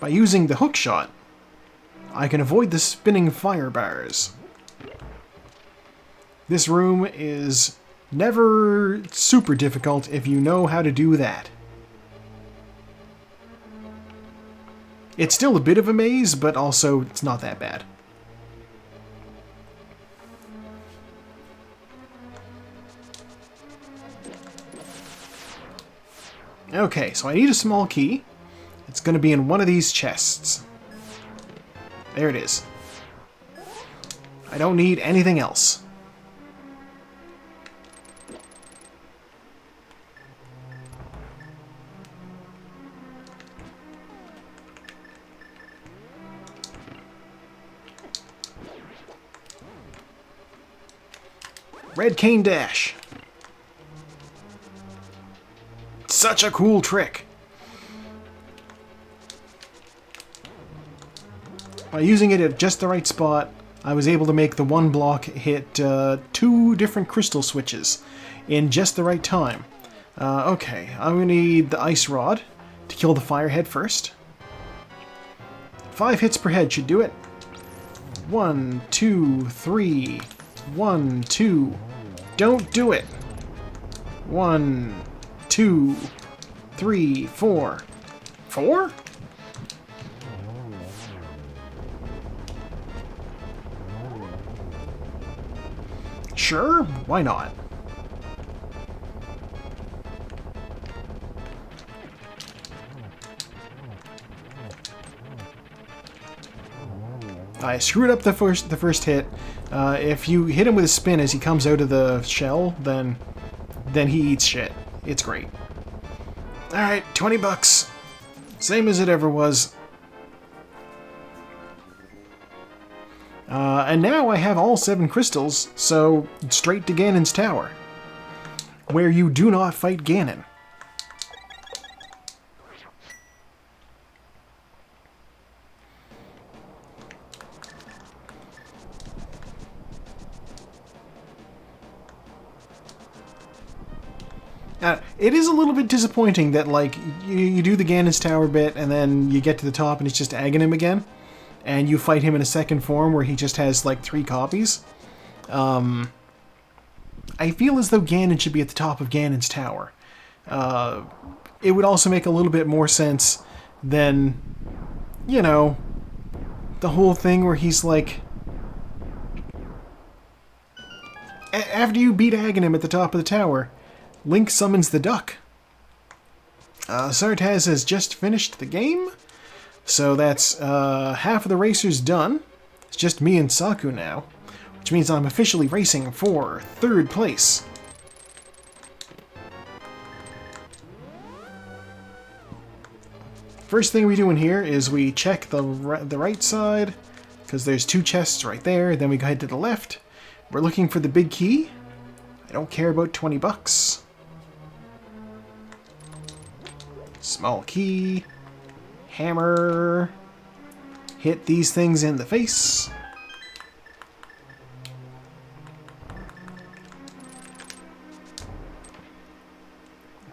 Speaker 1: By using the hook shot, I can avoid the spinning fire bars. This room is never super difficult if you know how to do that. It's still a bit of a maze, but also it's not that bad. Okay, so I need a small key. It's going to be in one of these chests. There it is. I don't need anything else. Red Cane Dash. Such a cool trick. By using it at just the right spot, I was able to make the one block hit 2 different crystal switches in just the right time. Okay, I'm going to need the ice rod to kill the fire head first. 5 hits per head should do it. 1, 2, 3. 1, 2. Don't do it. 1, 2, 3, 4. 4? Sure, why not? I screwed up the first hit. If you hit him with a spin as he comes out of the shell, then he eats shit. It's great. Alright, 20 bucks. Same as it ever was. And now I have all 7 crystals, so straight to Ganon's tower, where you do not fight Ganon. It is a little bit disappointing that, like, you do the Ganon's Tower bit, and then you get to the top and it's just Aghanim again, and you fight him in a second form where he just has, like, 3 copies. I feel as though Ganon should be at the top of Ganon's Tower. It would also make a little bit more sense than, you know, the whole thing where he's like... After you beat Aghanim at the top of the tower, Link summons the duck. Sartaz has just finished the game, so that's half of the racers done. It's just me and Saku now, which means I'm officially racing for 3rd place. First thing we do in here is we check the right side, because there's 2 chests right there. Then we go head to the left. We're looking for the big key. I don't care about 20 bucks. Small key. Hammer. Hit these things in the face.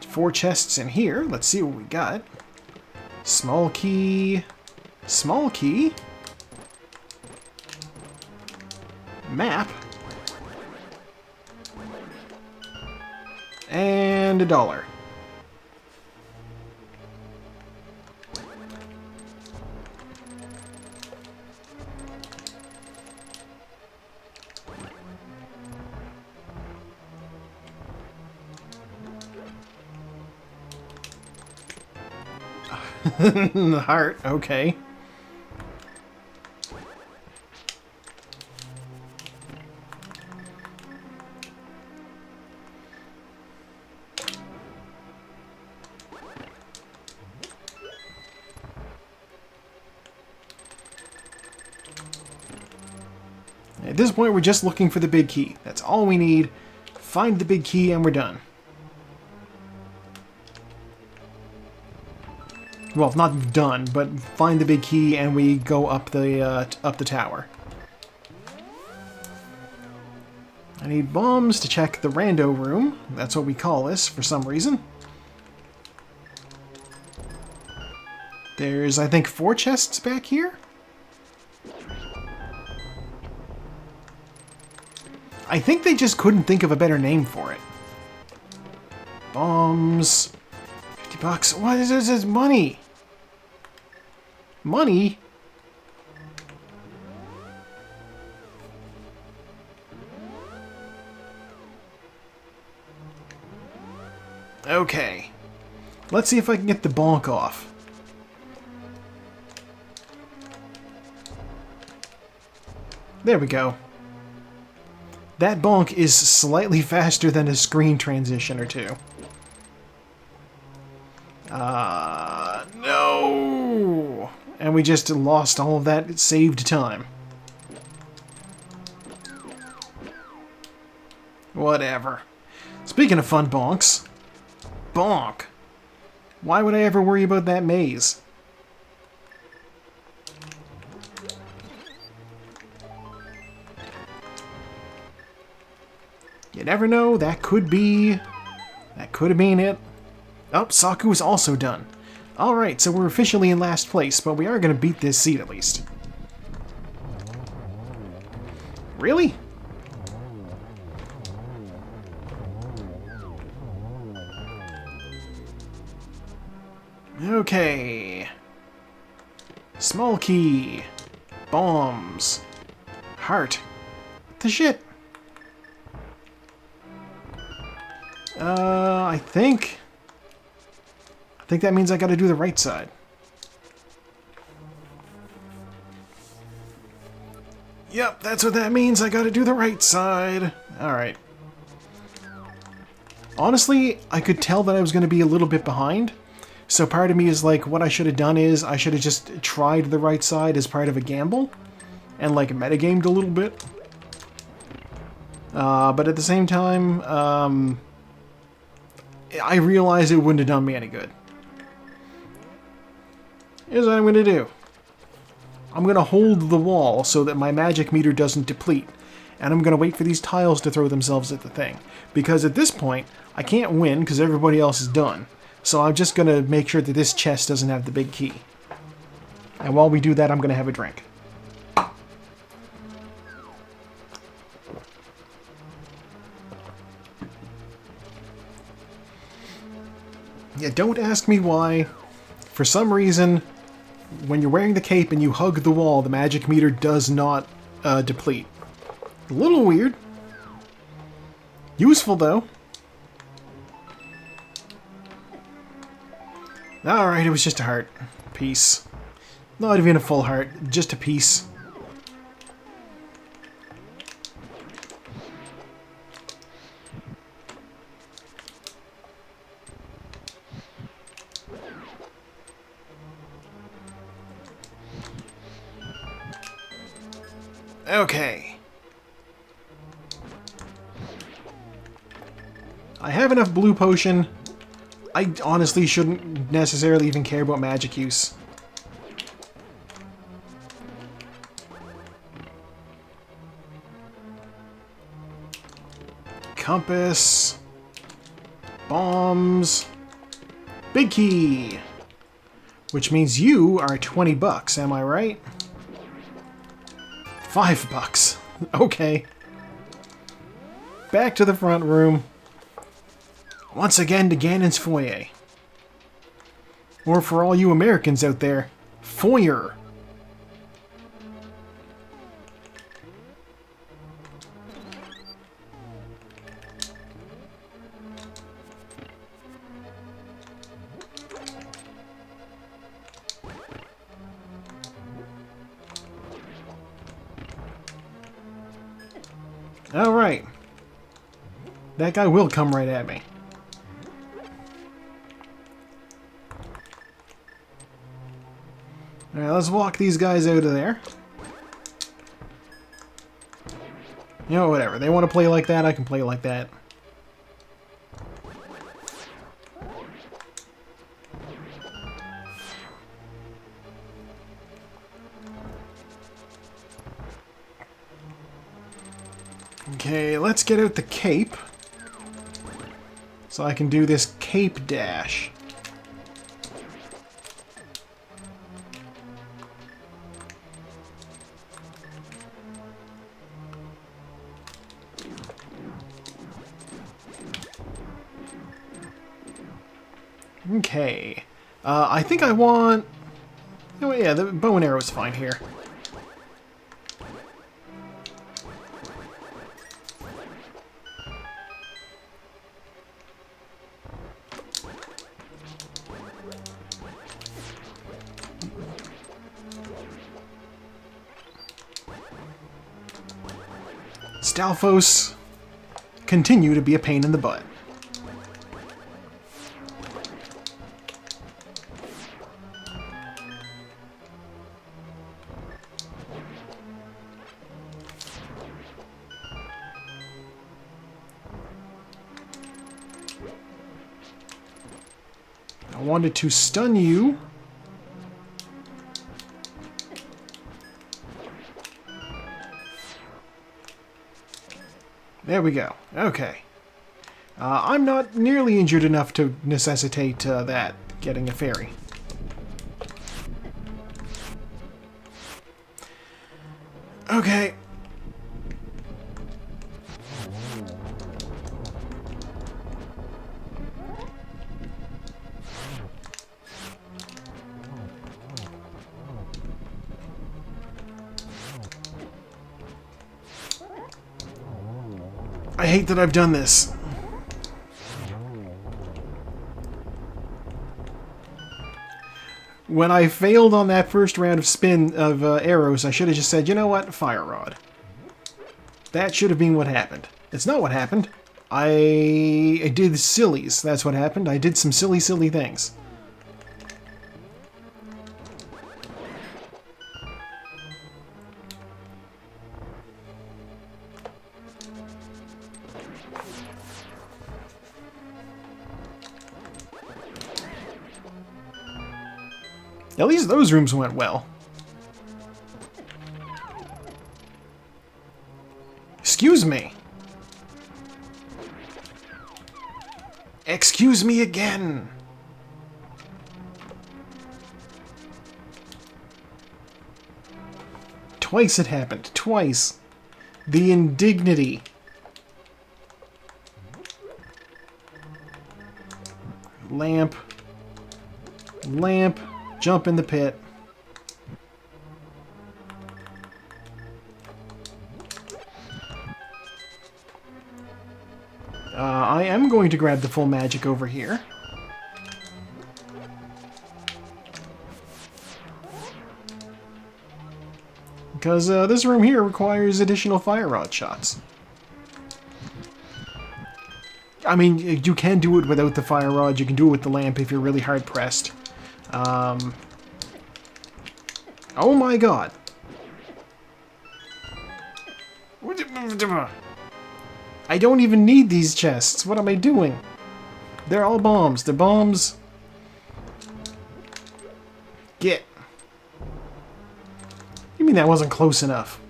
Speaker 1: Four chests in here. Let's see what we got. Small key. Small key. Map. And $1. The heart, okay. At this point, we're just looking for the big key. That's all we need. Find the big key and we're done. Well, not done, but find the big key and we go up the tower. I need bombs to check the rando room. That's what we call this for some reason. There's, I think, 4 chests back here? I think they just couldn't think of a better name for it. Bombs. 50 bucks. What is this? It's money. Money? Okay. Let's see if I can get the bonk off. There we go. That bonk is slightly faster than a screen transition or two. No! And we just lost all of that saved time. Whatever. Speaking of fun bonks. Bonk. Why would I ever worry about that maze? You never know, that could have been it. Oh, Saku is also done. Alright, so we're officially in last place, but we are going to beat this seed at least. Really? Okay. Small key. Bombs. Heart. What the shit? I think that means I gotta do the right side. Yep, that's what that means. I gotta do the right side. Alright. Honestly, I could tell that I was gonna be a little bit behind. So part of me is like, what I should have done is, I should have just tried the right side as part of a gamble. And like metagamed a little bit. But at the same time, I realized it wouldn't have done me any good. Here's what I'm going to do. I'm going to hold the wall so that my magic meter doesn't deplete. and I'm going to wait for these tiles to throw themselves at the thing. Because at this point, I can't win because everybody else is done. So I'm just going to make sure that this chest doesn't have the big key. And while we do that, I'm going to have a drink. Yeah, don't ask me why. For some reason, when you're wearing the cape and you hug the wall, the magic meter does not deplete. A little weird. Useful, though. Alright, it was just a heart. Piece. Not even a full heart, just a piece. Okay. I have enough blue potion. I honestly shouldn't necessarily even care about magic use. Compass. Bombs. Big key. Which means you are 20 bucks, am I right? $5. Okay. Back to the front room. Once again to Ganon's foyer. Or for all you Americans out there, foyer. Alright. That guy will come right at me. Alright, let's walk these guys out of there. You know, whatever. They want to play like that, I can play like that. Okay, let's get out the cape. So I can do this cape dash. Okay. I think I want... Oh, yeah, the bow and arrow is fine here. Stalfos continue to be a pain in the butt. I wanted to stun you. There we go. Okay. I'm not nearly injured enough to necessitate that, getting a fairy. Okay. I hate that I've done this. When I failed on that first round of spin of arrows, I should have just said, you know what, fire rod. That should have been what happened. It's not what happened. I did sillies. That's what happened. I did some silly things. At least those rooms went well. Excuse me. Excuse me again. Twice it happened. Twice. The indignity. Lamp. Lamp. Jump in the pit. I am going to grab the full magic over here. Because this room here requires additional fire rod shots. I mean, you can do it without the fire rod, you can do it with the lamp if you're really hard pressed. Oh my god. I don't even need these chests. What am I doing? They're all bombs. They're bombs. Get. You mean that wasn't close enough?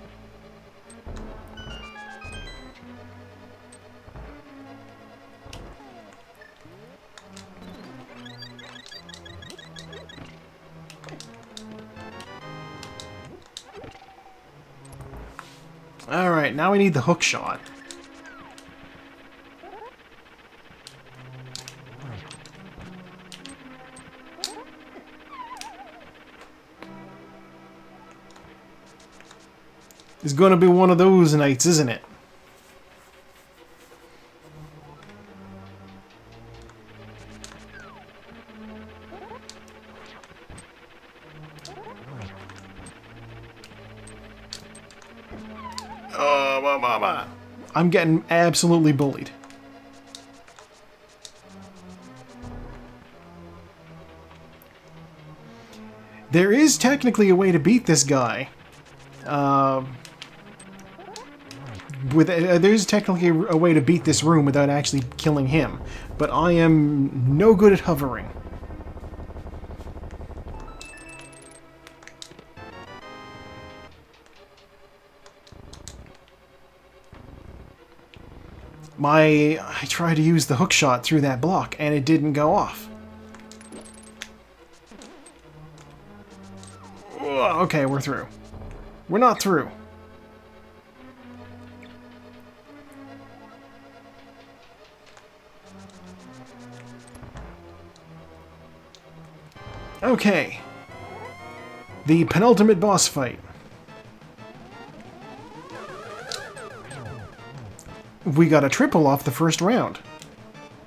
Speaker 1: Alright, now we need the hook shot. It's gonna be one of those nights, isn't it? I'm getting absolutely bullied. There is technically a way to beat this guy. There's technically a way to beat this room without actually killing him, but I am no good at hovering. I tried to use the hook shot through that block and it didn't go off. Okay, we're through. We're not through. Okay. The penultimate boss fight. We got a triple off the first round.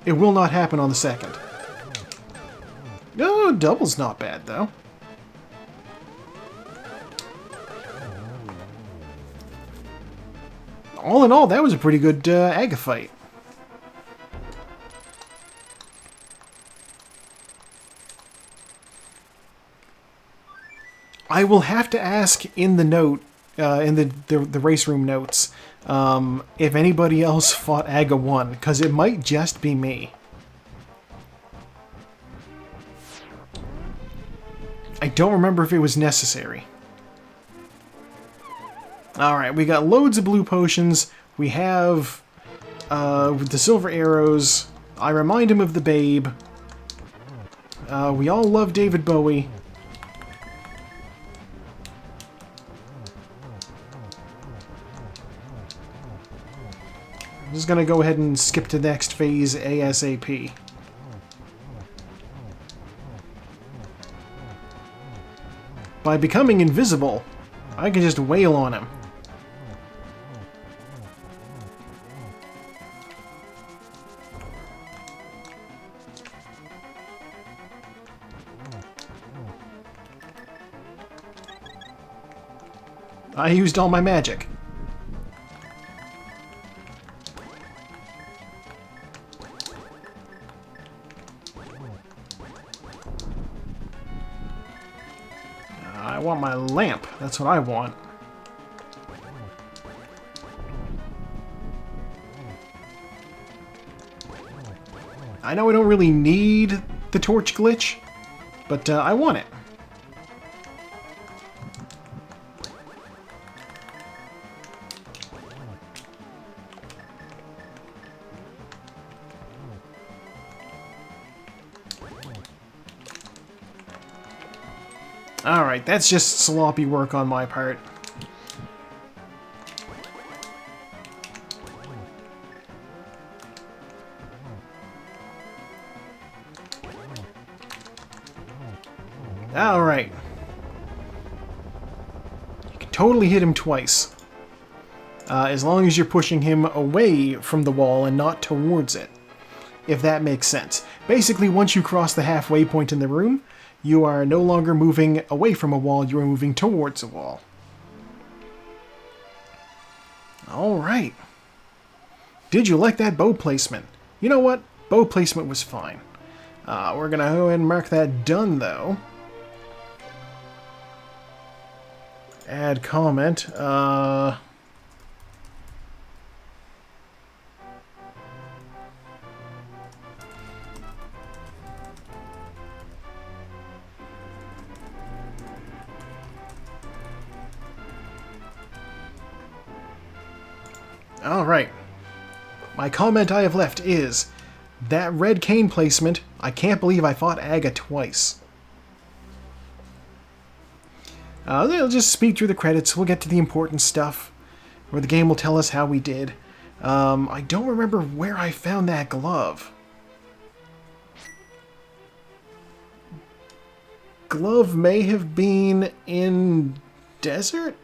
Speaker 1: It will not happen on the second. No, double's not bad, though. All in all, that was a pretty good Aga fight. I will have to ask in the note, in the race room notes, if anybody else fought Aga 1, because it might just be me. I don't remember if it was necessary. Alright, we got loads of blue potions. We have the silver arrows. I remind him of the babe. We all love David Bowie. I'm just gonna go ahead and skip to the next phase ASAP. By becoming invisible, I can just wail on him. I used all my magic. I want my lamp. That's what I want. I know I don't really need the torch glitch, but I want it. Alright, that's just sloppy work on my part. Alright. You can totally hit him twice. As long as you're pushing him away from the wall and not towards it. If that makes sense. Basically, once you cross the halfway point in the room, you are no longer moving away from a wall, you are moving towards a wall. Alright. Did you like that bow placement? You know what? Bow placement was fine. We're gonna go ahead and mark that done, though. Add comment. Alright. My comment I have left is, that red cane placement, I can't believe I fought Aga twice. They'll just speed through the credits, we'll get to the important stuff, where the game will tell us how we did. I don't remember where I found that glove. Glove may have been in desert?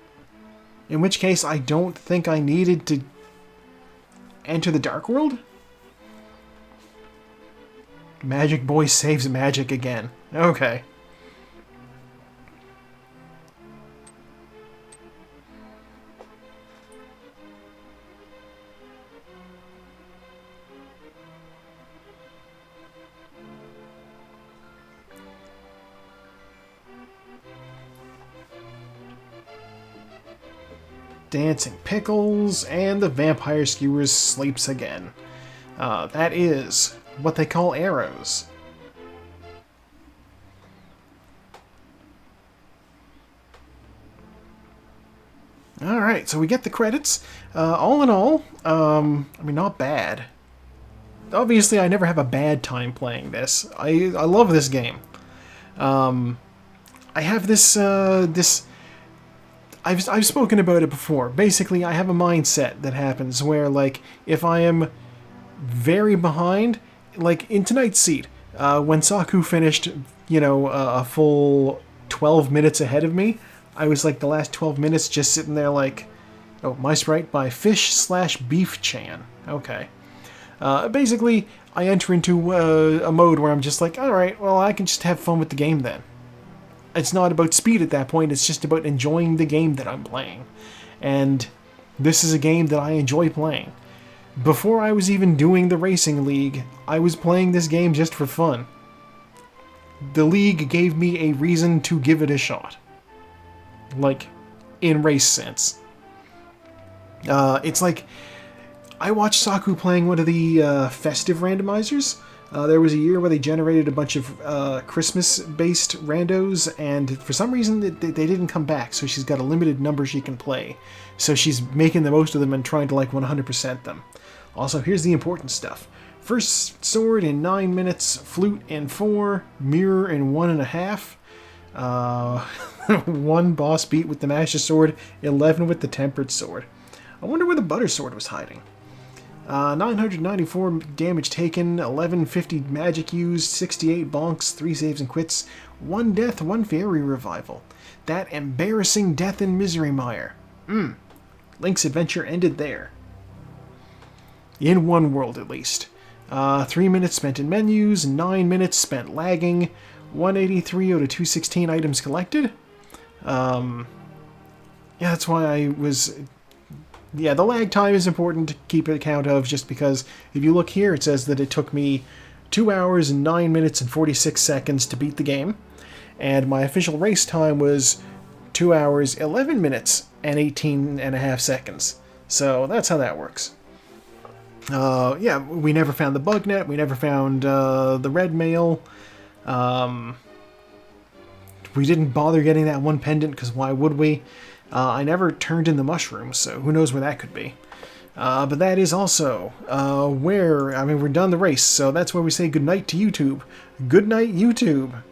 Speaker 1: In which case, I don't think I needed to enter the Dark World? Magic Boy saves magic again. Okay. Dancing Pickles, and the Vampire Skewers sleeps again. That is what they call arrows. Alright, so we get the credits. All in all, I mean, not bad. Obviously, I never have a bad time playing this. I love this game. I have this, I've spoken about it before. Basically, I have a mindset that happens where, like, if I am very behind, like in tonight's seed, when Saku finished, you know, a full 12 minutes ahead of me, I was like the last 12 minutes just sitting there like, oh, my sprite by Fish/Beef-chan. Okay. Basically, I enter into a mode where I'm just like, alright, well, I can just have fun with the game then. It's not about speed at that point, it's just about enjoying the game that I'm playing. And this is a game that I enjoy playing. Before I was even doing the Racing League, I was playing this game just for fun. The League gave me a reason to give it a shot. Like, in race sense. It's like, I watched Saku playing one of the festive randomizers. There was a year where they generated a bunch of Christmas-based randos, and for some reason they didn't come back, so she's got a limited number she can play. So she's making the most of them and trying to like 100% them. Also, here's the important stuff. First sword in 9 minutes, flute in 4, mirror in 1.5, 1 boss beat with the master sword, 11 with the tempered sword. I wonder where the butter sword was hiding. 994 damage taken, 1150 magic used, 68 bonks, 3 saves and quits, 1 death, 1 fairy revival. That embarrassing death in Misery Mire. Link's adventure ended there. In one world, at least. 3 minutes spent in menus, 9 minutes spent lagging, 183 out of 216 items collected. Yeah, that's why I was... Yeah, the lag time is important to keep account of, just because if you look here, it says that it took me 2 hours and 9 minutes and 46 seconds to beat the game, and my official race time was 2 hours, 11 minutes, and 18.5 seconds. So that's how that works. Yeah, we never found the bug net, we never found the red mail. We didn't bother getting that one pendant, because why would we? I never turned in the mushrooms, so who knows where that could be. But that is also where, I mean, we're done the race, so that's where we say goodnight to YouTube. Good night, YouTube.